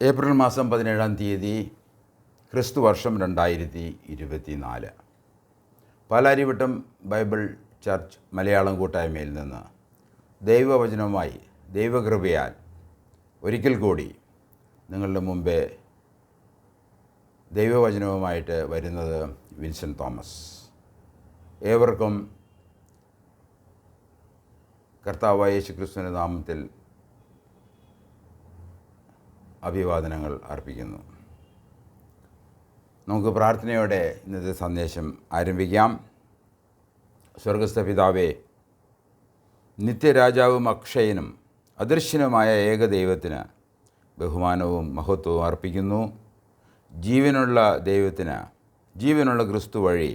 April മാസം 17-ാം തീയതി ക്രിസ്തു വർഷം 2024. പാലാരിവട്ടം ബൈബിൾ ചർച്ച് മലയാളം കൂട്ടായ്മയിൽ നിന്ന് ദൈവവചനവുമായി ദൈവകൃപയാൽ ഒരിക്കൽ കൂടി നിങ്ങളുടെ മുമ്പേ ദൈവവചനവുമായിട്ട് വരുന്നത് വിൻസൻ തോമസ്. ഏവർക്കും കർത്താവായ യേശുക്രിസ്തുവിൻ്റെ നാമത്തിൽ അഭിവാദനങ്ങൾ അർപ്പിക്കുന്നു. നമുക്ക് പ്രാർത്ഥനയോടെ ഇന്നത്തെ സന്ദേശം ആരംഭിക്കാം. സ്വർഗസ്ഥ പിതാവേ, നിത്യരാജാവും അക്ഷയനും അദൃശ്യനുമായ ഏകദൈവത്തിന് ബഹുമാനവും മഹത്വവും അർപ്പിക്കുന്നു. ജീവനുള്ള ദൈവത്തിന്, ജീവനുള്ള ക്രിസ്തു വഴി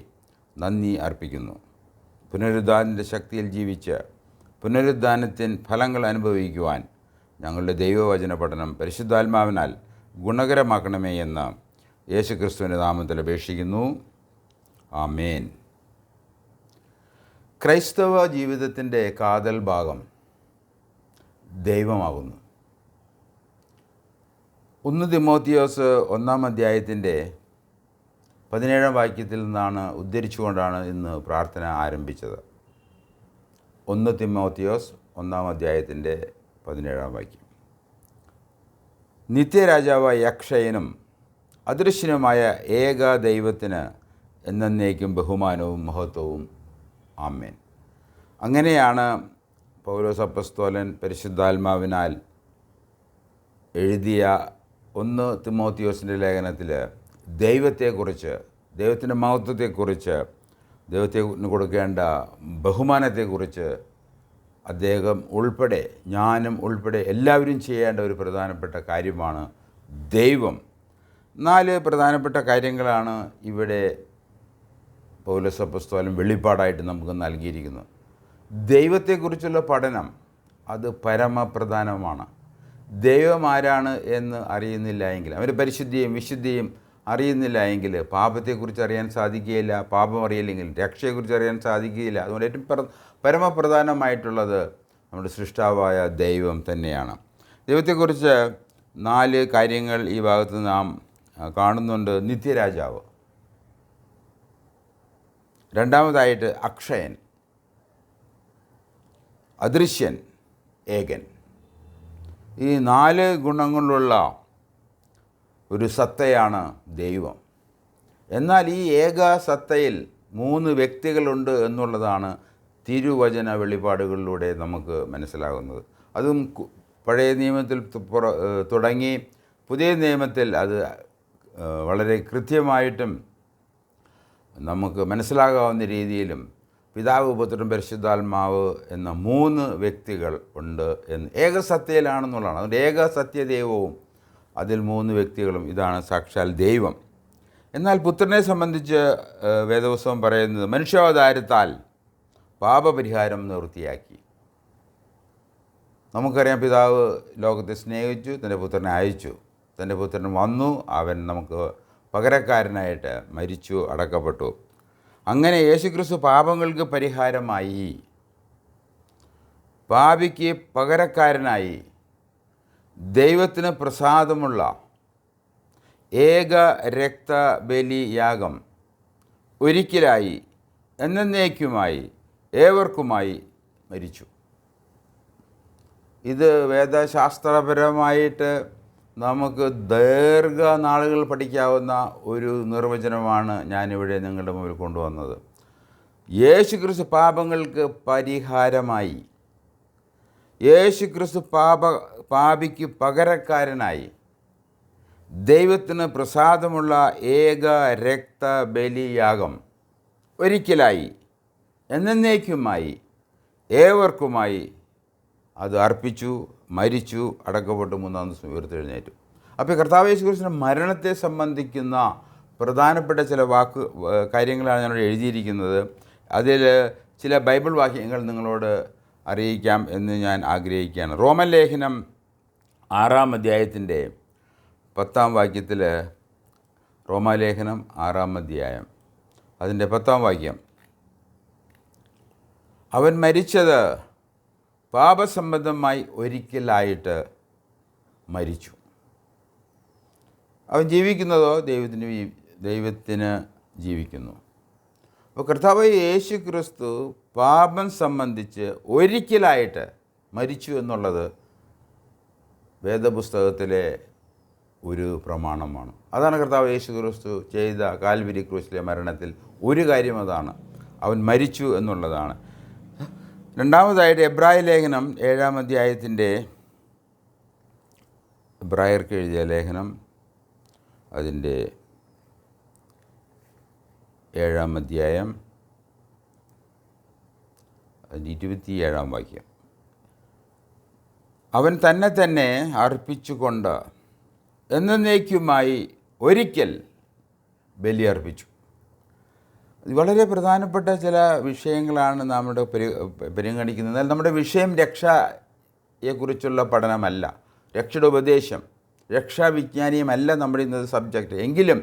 നന്ദി അർപ്പിക്കുന്നു. പുനരുദ്ധാനത്തിൻ്റെ ശക്തിയിൽ ജീവിച്ച് പുനരുദ്ധാനത്തിൻ ഫലങ്ങൾ അനുഭവിക്കുവാൻ ഞങ്ങളുടെ ദൈവവചന പഠനം പരിശുദ്ധാത്മാവിനാൽ ഗുണകരമാക്കണമേ എന്ന് യേശുക്രിസ്തുവിൻ്റെ നാമത്തിൽ അപേക്ഷിക്കുന്നു. ആമേൻ. ക്രൈസ്തവ ജീവിതത്തിൻ്റെ കാതൽ ഭാഗം ദൈവമാകുന്നു. 1 തിമോത്തിയോസ് 1-ാം അധ്യായത്തിൻ്റെ 17-ാം വാക്യത്തിൽ നിന്നാണ് ഉദ്ധരിച്ചുകൊണ്ടാണ് ഇന്ന് പ്രാർത്ഥന ആരംഭിച്ചത്. 1 തിമോത്തിയോസ് 1-ാം അധ്യായത്തിൻ്റെ 17-ാം വാക്യം. നിത്യരാജാവായ അക്ഷയനും അദൃശ്യനുമായ ഏക ദൈവത്തിന് എന്നേക്കും ബഹുമാനവും മഹത്വവും. ആമേൻ. അങ്ങനെയാണ് പൗലോസ് അപ്പസ്തോലൻ പരിശുദ്ധാത്മാവിനാൽ എഴുതിയ 1 തിമോത്തിയോസിൻ്റെ ലേഖനത്തിൽ ദൈവത്തെക്കുറിച്ച്, ദൈവത്തിൻ്റെ മഹത്വത്തെക്കുറിച്ച്, ദൈവത്തിന് കൊടുക്കേണ്ട ബഹുമാനത്തെക്കുറിച്ച് അദ്ദേഹം ഉൾപ്പെടെ, ഞാനും ഉൾപ്പെടെ എല്ലാവരും ചെയ്യേണ്ട ഒരു പ്രധാനപ്പെട്ട കാര്യമാണ് ദൈവം. 4 പ്രധാനപ്പെട്ട കാര്യങ്ങളാണ് ഇവിടെ പൗലോസ് അപ്പോസ്തലൻ വെളിപ്പാടായിട്ട് നമുക്ക് നൽകിയിരിക്കുന്നത്. ദൈവത്തെക്കുറിച്ചുള്ള പഠനം അത് പരമപ്രധാനമാണ്. ദൈവം ആരാണ് എന്ന് അറിയുന്നില്ല എങ്കിൽ, അവൻ്റെ പരിശുദ്ധിയും വിശുദ്ധിയും അറിയുന്നില്ല എങ്കിൽ പാപത്തെക്കുറിച്ച് അറിയാൻ സാധിക്കുകയില്ല. പാപം അറിയില്ലെങ്കിൽ രക്ഷയെക്കുറിച്ച് അറിയാൻ സാധിക്കുകയില്ല. അതുകൊണ്ട് ഏറ്റവും പരമപ്രധാനമായിട്ടുള്ളത് നമ്മുടെ സൃഷ്ടാവായ ദൈവം തന്നെയാണ്. ദൈവത്തെക്കുറിച്ച് 4 കാര്യങ്ങൾ ഈ ഭാഗത്ത് നാം കാണുന്നുണ്ട്. നിത്യരാജാവ്, രണ്ടാമതായിട്ട് അക്ഷയൻ, അദൃശ്യൻ, ഏകൻ. ഈ 4 ഗുണങ്ങളുള്ള ഒരു സത്തയാണ് ദൈവം. എന്നാൽ ഈ ഏക സത്തയിൽ 3 വ്യക്തികളുണ്ട് എന്നുള്ളതാണ് തിരുവചന വെളിപ്പാടുകളിലൂടെ നമുക്ക് മനസ്സിലാകുന്നത്. അതും പഴയ നിയമത്തിൽ തുടങ്ങി പുതിയ നിയമത്തിൽ അത് വളരെ കൃത്യമായിട്ടും നമുക്ക് മനസ്സിലാകാവുന്ന രീതിയിലും പിതാവ്, പുത്രൻ, പരിശുദ്ധാത്മാവ് എന്ന 3 വ്യക്തികൾ ഉണ്ട് എന്ന് ഏകസത്യയിലാണെന്നുള്ളതാണ്. അതുകൊണ്ട് ഏകസത്യദൈവവും അതിൽ 3 വ്യക്തികളും, ഇതാണ് സാക്ഷാൽ ദൈവം. എന്നാൽ പുത്രനെ സംബന്ധിച്ച് വേദപുസ്തകം പറയുന്നത് മനുഷ്യാവതാരത്താൽ പാപപരിഹാരം നിവൃത്തിയാക്കി. നമുക്കറിയാം, പിതാവ് ലോകത്തെ സ്നേഹിച്ചു, തൻ്റെ പുത്രനെ അയച്ചു. തൻ്റെ പുത്രൻ വന്നു, അവൻ നമുക്ക് പകരക്കാരനായിട്ട് മരിച്ചു, അടക്കപ്പെട്ടു. അങ്ങനെ യേശുക്രിസ്തു പാപങ്ങൾക്ക് പരിഹാരമായി, പാപിക്ക് പകരക്കാരനായി, ദൈവത്തിന് പ്രസാദമുള്ള ഏക രക്തബലിയാഗം ഒരിക്കലായി എന്നേക്കുമായി ഏവർക്കുമായി മരിച്ചു. ഇത് വേദശാസ്ത്രപരമായിട്ട് നമുക്ക് ദീർഘനാളുകൾ പഠിക്കാവുന്ന ഒരു നിർവചനമാണ് ഞാനിവിടെ നിങ്ങളുടെ മുമ്പിൽ കൊണ്ടുവന്നത്. യേശുക്രിസ്തു പാപങ്ങൾക്ക് പരിഹാരമായി, യേശുക്രിസ്തു പാപിക്ക് പകരക്കാരനായി, ദൈവത്തിന് പ്രസാദമുള്ള ഏക രക്തബലിയാഗം ഒരിക്കലായി എന്നേക്കുമായി ഏവർക്കുമായി അത് അർപ്പിച്ചു, മരിച്ചു, അടക്കപ്പെട്ടു, 3-ാം ദിവസം ഉയർത്തെഴുന്നേറ്റു. അപ്പോൾ കർത്താവ് യേശുക്രിസ്തുവിൻ്റെ മരണത്തെ സംബന്ധിക്കുന്ന പ്രധാനപ്പെട്ട ചില കാര്യങ്ങളാണ് ഞാനിവിടെ എഴുതിയിരിക്കുന്നത്. അതിൽ ചില ബൈബിൾ വാക്യങ്ങൾ നിങ്ങളോട് അറിയിക്കാം എന്ന് ഞാൻ ആഗ്രഹിക്കുകയാണ്. റോമൻ ലേഖനം 6-ാം അധ്യായത്തിൻ്റെ 10-ാം വാക്യത്തിൽ, റോമാലേഖനം 6-ാം അധ്യായം അതിൻ്റെ 10-ാം വാക്യം, അവൻ മരിച്ചത് പാപസംബന്ധമായി ഒരിക്കലായിട്ട് മരിച്ചു. അവൻ ജീവിക്കുന്നതോ ദൈവത്തിന് ജീവിക്കുന്നു. അപ്പോൾ കർത്താവായ യേശു ക്രിസ്തു പാപം സംബന്ധിച്ച് ഒരിക്കലായിട്ട് മരിച്ചു എന്നുള്ളത് വേദപുസ്തകത്തിലെ ഒരു പ്രമാണമാണ്. അതാണ് കർത്താവ് യേശു ക്രിസ്തു ചെയ്ത കാൽവരി ക്രൂശിലെ മരണത്തിൽ ഒരു കാര്യം അതാണ്, അവൻ മരിച്ചു എന്നുള്ളതാണ്. രണ്ടാമതായിട്ട് എബ്രായ ലേഖനം 7-ാം അധ്യായത്തിൻ്റെ എബ്രായർക്ക് എഴുതിയ ലേഖനം അതിൻ്റെ 7-ാം അധ്യായം അതിൻ്റെ 27-ാം വാക്യം. അവൻ തന്നെ അർപ്പിച്ചുകൊണ്ട് എന്നേക്കുമായി ഒരിക്കൽ ബലിയർപ്പിച്ചു. ഇത് വളരെ പ്രധാനപ്പെട്ട ചില വിഷയങ്ങളാണ് നമ്മുടെ പരിഗണിക്കുന്നത്. എന്നാൽ നമ്മുടെ വിഷയം രക്ഷയെക്കുറിച്ചുള്ള പഠനമല്ല, രക്ഷയുടെ ഉപദേശം, രക്ഷാവിജ്ഞാനീയമല്ല നമ്മുടെ ഇന്നത്തെ സബ്ജക്റ്റ്. എങ്കിലും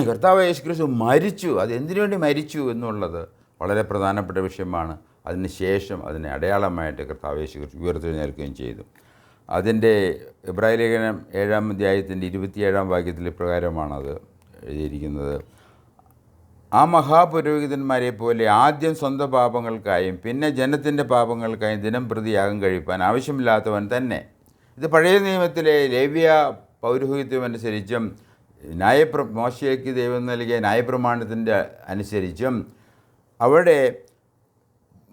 കർത്താവ് യേശു ക്രിസ്തു മരിച്ചു, അത് എന്തിനു വേണ്ടി മരിച്ചു എന്നുള്ളത് വളരെ പ്രധാനപ്പെട്ട വിഷയമാണ്. അതിന് ശേഷം അതിനെ അടയാളമായിട്ട് കർത്താവ് യേശു ക്രിസ്തു ഉയർത്തെഴുന്നേൽക്കുകയും ചെയ്തു. അതിൻ്റെ എബ്രായ ലേഖനം 7-ാം അധ്യായത്തിൻ്റെ 27-ാം വാക്യത്തിൽ ഇപ്രകാരമാണത് എഴുതിയിരിക്കുന്നത്: ആ മഹാപുരോഹിതന്മാരെ പോലെ ആദ്യം സ്വന്തം പാപങ്ങൾക്കായും പിന്നെ ജനത്തിൻ്റെ പാപങ്ങൾക്കായും ദിനം പ്രതി യാഗം കഴിപ്പാൻ ആവശ്യമില്ലാത്തവൻ തന്നെ. ഇത് പഴയ നിയമത്തിലെ ലേവ്യ പൗരോഹിത്യം അനുസരിച്ചും മോശയ്ക്ക് ദൈവം നൽകിയ ന്യായപ്രമാണത്തിൻ്റെ അനുസരിച്ചും അവിടെ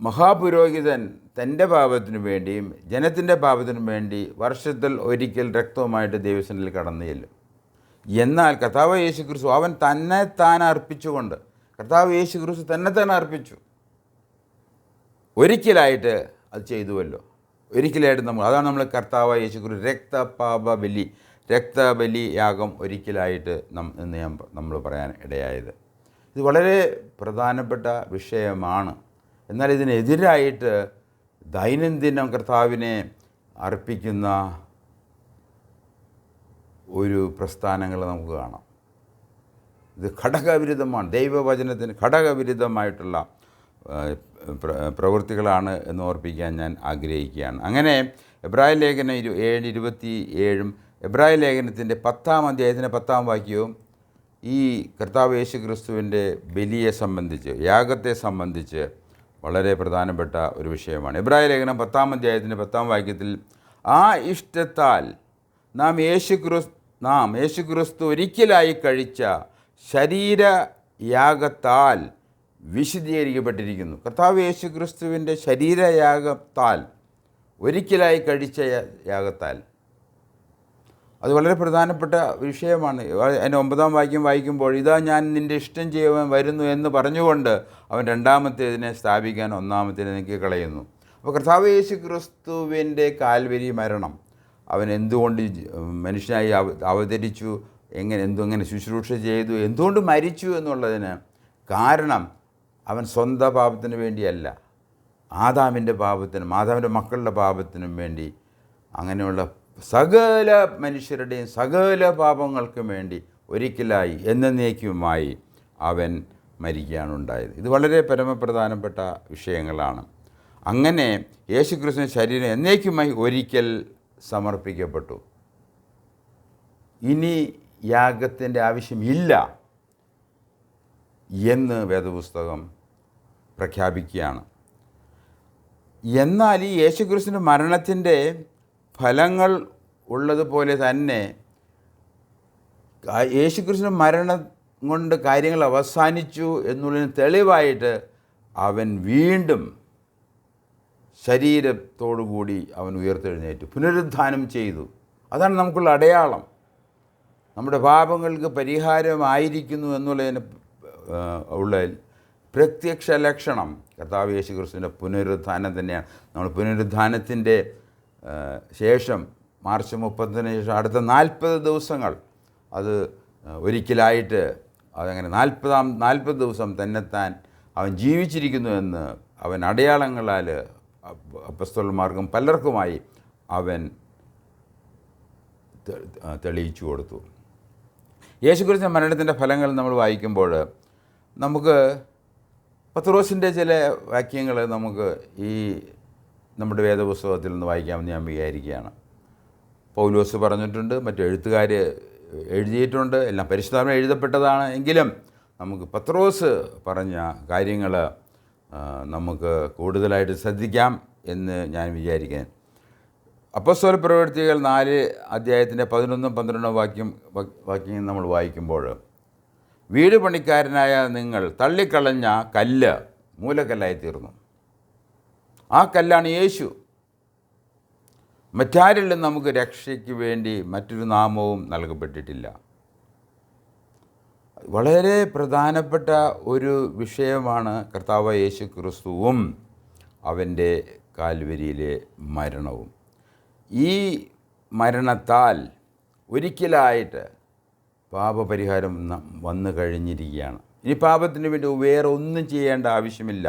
മഹാപുരോഹിതൻ തൻ്റെ പാപത്തിനു വേണ്ടിയും ജനത്തിൻ്റെ പാപത്തിനു വേണ്ടി വർഷത്തിൽ ഒരിക്കൽ രക്തവുമായിട്ട് ദൈവസന്നിധിയിൽ കടന്നു ചെല്ലും. എന്നാൽ കർത്താവ് യേശു ക്രിസ്തു അവൻ തന്നെത്താൻ അർപ്പിച്ചുകൊണ്ട്, കർത്താവ് യേശു ക്രിസ്തു തന്നെത്താൻ അർപ്പിച്ചു, ഒരിക്കലായിട്ട് അത് ചെയ്തുവല്ലോ. ഒരിക്കലായിട്ട് അതാണ് നമ്മൾ കർത്താവ് യേശു ക്രിസ്തു രക്തബലി യാഗം ഒരിക്കലായിട്ട് നമ്മൾ പറയാൻ ഇടയായത്. ഇത് വളരെ പ്രധാനപ്പെട്ട വിഷയമാണ്. എന്നാൽ ഇതിനെതിരായിട്ട് ദൈനംദിനം കർത്താവിനെ അർപ്പിക്കുന്ന ഒരു പ്രസ്ഥാനങ്ങൾ നമുക്ക് കാണാം. ഇത് ഘടകവിരുദ്ധമാണ്, ദൈവവചനത്തിന് ഘടകവിരുദ്ധമായിട്ടുള്ള പ്രവൃത്തികളാണ് എന്ന് ഓർപ്പിക്കാൻ ഞാൻ ആഗ്രഹിക്കുകയാണ്. അങ്ങനെ എബ്രായ ലേഖനം 7:27 എബ്രായ ലേഖനത്തിൻ്റെ 10-ാം അധ്യായത്തിൻ്റെ 10-ാം വാക്യവും ഈ കർത്താവ് യേശു ക്രിസ്തുവിൻ്റെ ബലിയെ സംബന്ധിച്ച്, യാഗത്തെ സംബന്ധിച്ച് വളരെ പ്രധാനപ്പെട്ട ഒരു വിഷയമാണ്. എബ്രായ ലേഖനം 10-ാം അധ്യായത്തിൻ്റെ 10-ാം വാക്യത്തിൽ ആ ഇഷ്ടത്താൽ നാം യേശു ക്രിസ്തു ഒരിക്കലായി കഴിച്ച ശരീരയാഗത്താൽ വിശുദ്ധീകരിക്കപ്പെട്ടിരിക്കുന്നു. കർത്താവ് യേശു ക്രിസ്തുവിൻ്റെ ശരീരയാഗത്താൽ, ഒരിക്കലായി കഴിച്ച യാഗത്താൽ, അത് വളരെ പ്രധാനപ്പെട്ട വിഷയമാണ്. അതിൻ്റെ 9-ാം വാക്യം വായിക്കുമ്പോൾ ഇതാ ഞാൻ നിൻ്റെ ഇഷ്ടം ചെയ്യുവാൻ വരുന്നു എന്ന് പറഞ്ഞുകൊണ്ട് അവൻ രണ്ടാമത്തേതിനെ സ്ഥാപിക്കാൻ ഒന്നാമത്തേതിനെ നീക്കി കളയുന്നു. അപ്പോൾ കർത്താവ് യേശു ക്രിസ്തുവിൻ്റെ കാൽവരി മരണം, അവൻ എന്തുകൊണ്ട് മനുഷ്യനായി അവതരിച്ചു, എങ്ങനെ ശുശ്രൂഷ ചെയ്തു, എന്തുകൊണ്ട് മരിച്ചു എന്നുള്ളതിന് കാരണം അവൻ സ്വന്തം പാപത്തിന് വേണ്ടിയല്ല, ആദാമിൻ്റെ മക്കളുടെ പാപത്തിനും വേണ്ടി, അങ്ങനെയുള്ള സകല മനുഷ്യരുടെയും സകല പാപങ്ങൾക്കും വേണ്ടി ഒരിക്കലായി എന്നേക്കുമായി അവൻ മരിക്കുകയാണുണ്ടായത്. ഇത് വളരെ പരമപ്രധാനപ്പെട്ട വിഷയങ്ങളാണ്. അങ്ങനെ യേശുക്രിസ്തുവിൻ്റെ ശരീരം എന്നേക്കുമായി ഒരിക്കൽ സമർപ്പിക്കപ്പെട്ടു. ഇനി യാഗത്തിൻ്റെ ആവശ്യമില്ല എന്ന് വേദപുസ്തകം പ്രഖ്യാപിക്കുകയാണ്. എന്നാൽ ഈ യേശുക്രിസ്തുവിൻ്റെ മരണത്തിൻ്റെ ഫലങ്ങൾ ഉള്ളതുപോലെ തന്നെ യേശുക്രിസ്തുവിൻ്റെ മരണം കൊണ്ട് കാര്യങ്ങൾ അവസാനിച്ചു എന്നുള്ളതിന് തെളിവായിട്ട് അവൻ വീണ്ടും ശരീരത്തോടുകൂടി അവൻ ഉയർത്തെഴുന്നേറ്റു, പുനരുദ്ധാനം ചെയ്തു. അതാണ് നമുക്കുള്ള അടയാളം. നമ്മുടെ പാപങ്ങൾക്ക് പരിഹാരമായിരിക്കുന്നു എന്നുള്ളതിന് ഉള്ള പ്രത്യക്ഷ ലക്ഷണം കർത്താവ് യേശു ക്രിസ്തുവിൻ്റെ പുനരുദ്ധാനം തന്നെയാണ്. നമ്മൾ പുനരുദ്ധാനത്തിൻ്റെ ശേഷം മാർച്ച് 30-ന് ശേഷം അടുത്ത 40 ദിവസങ്ങൾ അത് ഒരിക്കലായിട്ട് അതങ്ങനെ 40 ദിവസം തന്നെത്താൻ അവൻ ജീവിച്ചിരിക്കുന്നു എന്ന് അവൻ അടയാളങ്ങളാൽ അപ്പസ്തലന്മാർക്കും പലർക്കുമായി അവൻ തെളിയിച്ചു കൊടുത്തു. യേശുക്രിസ്തുവിൻ്റെ മരണത്തിൻ്റെ ഫലങ്ങൾ നമ്മൾ വായിക്കുമ്പോൾ നമുക്ക് പത്രോസിൻ്റെ ചില വാക്യങ്ങൾ നമുക്ക് ഈ നമ്മുടെ വേദപുസ്തകത്തിൽ നിന്ന് വായിക്കാമെന്ന് ഞാൻ വിചാരിക്കുകയാണ്. പൗലോസ് പറഞ്ഞിട്ടുണ്ട്, മറ്റു എഴുത്തുകാർ എഴുതിയിട്ടുണ്ട്, എല്ലാം പരിശുദ്ധാത്മാവിൽ എഴുതപ്പെട്ടതാണ്. എങ്കിലും നമുക്ക് പത്രോസ് പറഞ്ഞ കാര്യങ്ങൾ നമുക്ക് കൂടുതലായിട്ട് ശ്രദ്ധിക്കാം എന്ന് ഞാൻ വിചാരിക്കാൻ. അപ്പോസ്തല പ്രവൃത്തികൾ 4 അധ്യായത്തിൻ്റെ 11-12 വാക്യം നമ്മൾ വായിക്കുമ്പോൾ, വീട് പണിക്കാരനായ നിങ്ങൾ തള്ളിക്കളഞ്ഞ കല്ല് മൂലക്കല്ലായി തീർന്നു. ആ കല്ലാണ് യേശു. മറ്റാരിലും നമുക്ക് രക്ഷയ്ക്ക് വേണ്ടി മറ്റൊരു നാമവും നൽകപ്പെട്ടിട്ടില്ല. വളരെ പ്രധാനപ്പെട്ട ഒരു വിഷയമാണ് കർത്താവ് യേശു ക്രിസ്തുവും അവൻ്റെ കാൽവരിയിലെ മരണവും. ഈ മരണത്താൽ ഒരിക്കലായിട്ട് പാപപരിഹാരം വന്നു കഴിഞ്ഞിരിക്കുകയാണ്. ഇനി പാപത്തിന് വേണ്ടി വേറെ ഒന്നും ചെയ്യേണ്ട ആവശ്യമില്ല.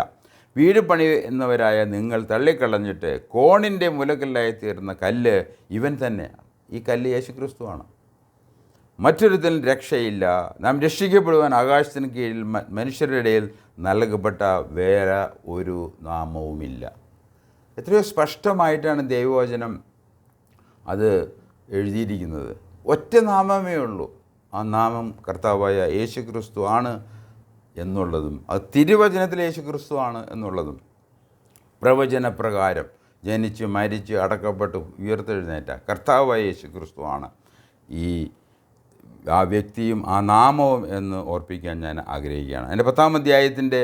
വീട് പണി എന്നവരായ നിങ്ങൾ തള്ളിക്കളഞ്ഞിട്ട് കോണിൻ്റെ മുലക്കല്ലായി തീർന്ന കല്ല് ഇവൻ തന്നെയാണ്. ഈ കല്ല് യേശു ക്രിസ്തുവാണ്. മറ്റൊരുത്തരും രക്ഷയില്ല. നാം രക്ഷിക്കപ്പെടുവാൻ ആകാശത്തിന് കീഴിൽ മനുഷ്യരുടെ ഇടയിൽ നൽകപ്പെട്ട വേറെ ഒരു നാമവുമില്ല. എത്രയോ സ്പഷ്ടമായിട്ടാണ് ദൈവവചനം അത് എഴുതിയിരിക്കുന്നത്. ഒറ്റ നാമമേ ഉള്ളൂ. ആ നാമം കർത്താവായ യേശു ക്രിസ്തു ആണ് എന്നുള്ളതും, അത് തിരുവചനത്തിൽ യേശു ക്രിസ്തു ആണ് എന്നുള്ളതും, പ്രവചനപ്രകാരം ജനിച്ച് മരിച്ച് അടക്കപ്പെട്ട് ഉയർത്തെഴുന്നേറ്റ കർത്താവായ യേശു ക്രിസ്തു ആണ് ആ വ്യക്തിയും ആ നാമവും എന്ന് ഓർപ്പിക്കാൻ ഞാൻ ആഗ്രഹിക്കുകയാണ്. എൻ്റെ 10-ാം അധ്യായത്തിൻ്റെ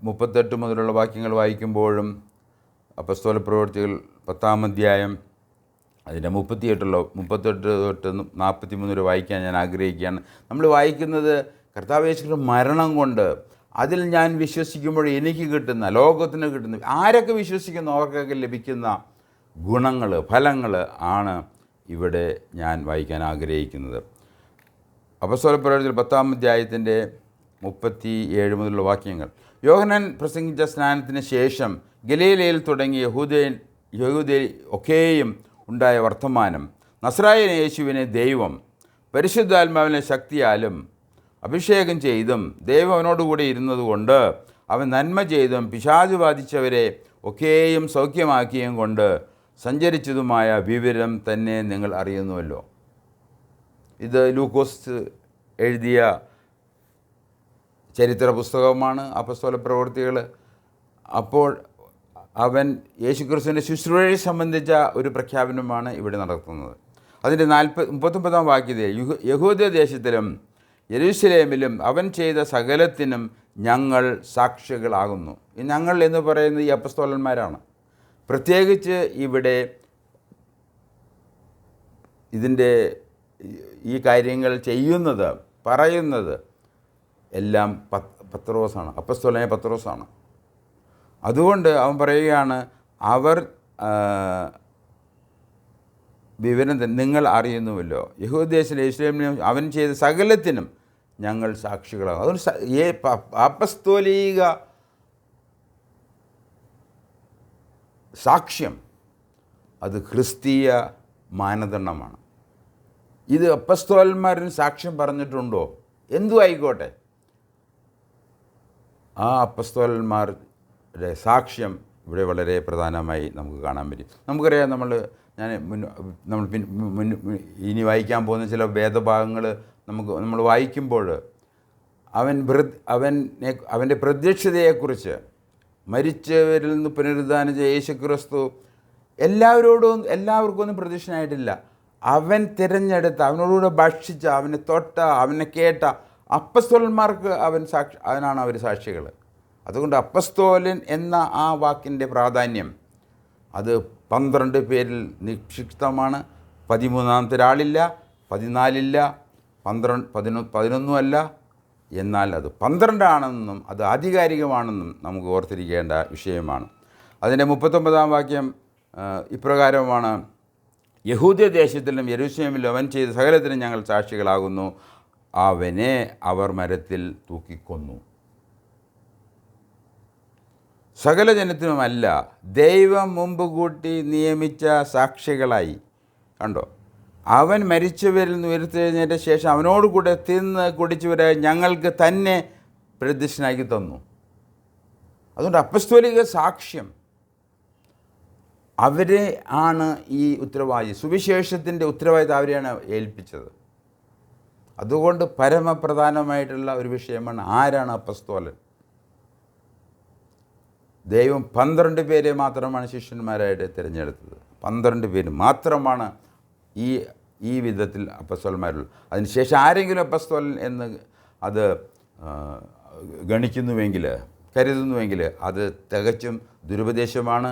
38 മുതലുള്ള വാക്യങ്ങൾ വായിക്കുമ്പോഴും, അപ്പോസ്തല പ്രവൃത്തികൾ 10-ാം അധ്യായം അതിൻ്റെ 38 തൊട്ട് 43 വരെ വായിക്കാൻ ഞാൻ ആഗ്രഹിക്കുകയാണ്. നമ്മൾ വായിക്കുന്നത് കർത്താവ് യേശുവിൻ്റെ മരണം കൊണ്ട് അതിൽ ഞാൻ വിശ്വസിക്കുമ്പോൾ എനിക്ക് കിട്ടുന്ന, ലോകത്തിന് കിട്ടുന്ന, ആരൊക്കെ വിശ്വസിക്കുന്നു അവർക്കൊക്കെ ലഭിക്കുന്ന ഗുണങ്ങൾ, ഫലങ്ങൾ ആണ് ഇവിടെ ഞാൻ വായിക്കാൻ ആഗ്രഹിക്കുന്നത്. അപ്പോസ്തല പ്രവൃത്തികൾ 10-ാം അധ്യായത്തിൻ്റെ 37 മുതലുള്ള വാക്യങ്ങൾ. യോഹന്നാൻ പ്രസംഗിച്ച സ്നാനത്തിന് ശേഷം ഗലീലയിൽ തുടങ്ങിയ യഹൂദയിൽ ഒക്കെയും ഉണ്ടായ വർത്തമാനം, നസ്രായൻ യേശുവിനെ ദൈവം പരിശുദ്ധാത്മാവിനെ ശക്തിയാലും അഭിഷേകം ചെയ്തും ദൈവം അവനോടുകൂടി ഇരുന്നതുകൊണ്ട് അവൻ നന്മ ചെയ്തും പിശാച് ബാധിച്ചവരെ ഒക്കെയും സൗഖ്യമാക്കിയും കൊണ്ട് സഞ്ചരിച്ചതുമായ വിവരം തന്നെ നിങ്ങൾ അറിയുന്നുവല്ലോ. ഇത് ലൂക്കോസ് എഴുതിയ ചരിത്ര പുസ്തകമാണ്, അപ്പോസ്തല പ്രവൃത്തികൾ. അപ്പോൾ അവൻ യേശുക്രിസ്തുവിൻ്റെ ശുശ്രൂഷയെ സംബന്ധിച്ച ഒരു പ്രഖ്യാപനമാണ് ഇവിടെ നടത്തുന്നത്. അതിൻ്റെ 39-ാം വാക്യത്തിൽ, യഹൂദ ദേശത്തിലും യെരൂശലേമിലും അവൻ ചെയ്ത സകലത്തിനും ഞങ്ങൾ സാക്ഷികളാകുന്നു. ഈ ഞങ്ങൾ എന്ന് പറയുന്നത് ഈ അപ്പസ്തോലന്മാരാണ്. പ്രത്യേകിച്ച് ഇവിടെ ഇതിൻ്റെ ഈ കാര്യങ്ങൾ ചെയ്യുന്നത്, പറയുന്നത് എല്ലാം പത്രോസാണ്, അപ്പസ്തോലനായ പത്രോസാണ്. അതുകൊണ്ട് അവൻ പറയുകയാണ്, അവർ വിവരം നിങ്ങൾ അറിയുന്നുവല്ലോ, യഹൂദദേശത്തിലും യെരൂശലേമിലും അവൻ ചെയ്ത സകലത്തിനും ഞങ്ങൾ സാക്ഷികളാകും. അതുകൊണ്ട് അപ്പസ്തോലിക സാക്ഷ്യം അത് ക്രിസ്തീയ മാനദണ്ഡമാണ്. ഇത് അപ്പസ്തോലന്മാരിന് സാക്ഷ്യം പറഞ്ഞിട്ടുണ്ടോ? എന്തു ആയിക്കോട്ടെ, ആ അപ്പസ്തോലന്മാരുടെ സാക്ഷ്യം ഇവിടെ വളരെ പ്രധാനമായി നമുക്ക് കാണാൻ പറ്റും. നമുക്കറിയാം, നമ്മൾ ഇനി വായിക്കാൻ പോകുന്ന ചില വേദഭാഗങ്ങൾ നമ്മൾ വായിക്കുമ്പോൾ അവൻ്റെ പ്രത്യക്ഷതയെക്കുറിച്ച്, മരിച്ചവരിൽ നിന്ന് പുനരുദ്ധാനം ചെയ്ത യേശുക്രിസ്തു എല്ലാവർക്കും ഒന്നും പ്രത്യക്ഷനായിട്ടില്ല. അവൻ തിരഞ്ഞെടുത്ത, അവനോടുകൂടെ ഭക്ഷിച്ച, അവനെ തൊട്ട, അവനെ കേട്ട അപ്പസ്തോലന്മാർക്ക് അവനാണ് അവർ സാക്ഷികൾ. അതുകൊണ്ട് അപ്പസ്തോലൻ എന്ന ആ വാക്കിൻ്റെ പ്രാധാന്യം അത് 12 പേരിൽ നിക്ഷിപ്തമാണ്. 13-ാമത്തെ ഒരാളില്ല, 14 11 അല്ല, എന്നാൽ അത് 12 ആണെന്നും അത് ആധികാരികമാണെന്നും നമുക്ക് ഓർത്തിരിക്കേണ്ട വിഷയമാണ്. അതിൻ്റെ 39-ാം വാക്യം ഇപ്രകാരമാണ്, യഹൂദദേശത്തിലും യെരൂശലേമിലും അവൻ ചെയ്ത സകലത്തിനും ഞങ്ങൾ സാക്ഷികളാകുന്നു. അവനെ അവർ മരത്തിൽ തൂക്കിക്കൊന്നു. സകല ജനത്തിനുമല്ല, ദൈവം മുമ്പ് കൂട്ടി നിയമിച്ച സാക്ഷികളായി. കണ്ടോ, അവൻ മരിച്ചവരിൽ നിന്ന് ഉയർത്തെഴുന്നേറ്റ ശേഷം അവനോട് കൂടെ തിന്ന് കുടിച്ചവരെ ഞങ്ങൾക്ക് തന്നെ പ്രത്യക്ഷനാക്കി തന്നു. അതുകൊണ്ട് അപ്പസ്തോലിക സാക്ഷ്യം അവരെ ആണ് ഈ ഉത്തരവാദി, സുവിശേഷത്തിൻ്റെ ഉത്തരവാദിത്തം അവരെയാണ് ഏൽപ്പിച്ചത്. അതുകൊണ്ട് പരമപ്രധാനമായിട്ടുള്ള ഒരു വിഷയമാണ് ആരാണ് അപ്പസ്തോലൻ. ദൈവം 12 പേരെ മാത്രമാണ് ശിഷ്യന്മാരായിട്ട് തിരഞ്ഞെടുത്തത്. 12 പേര് മാത്രമാണ് ഈ വിധത്തിൽ അപ്പസ്തോലന്മാരുള്ളൂ. അതിനുശേഷം ആരെങ്കിലും അപ്പസ്തോലൻ എന്ന് അത് ഗണിക്കുന്നുവെങ്കിൽ, കരുതുന്നുവെങ്കിൽ അത് തികച്ചും ദുരുപദേശമാണ്,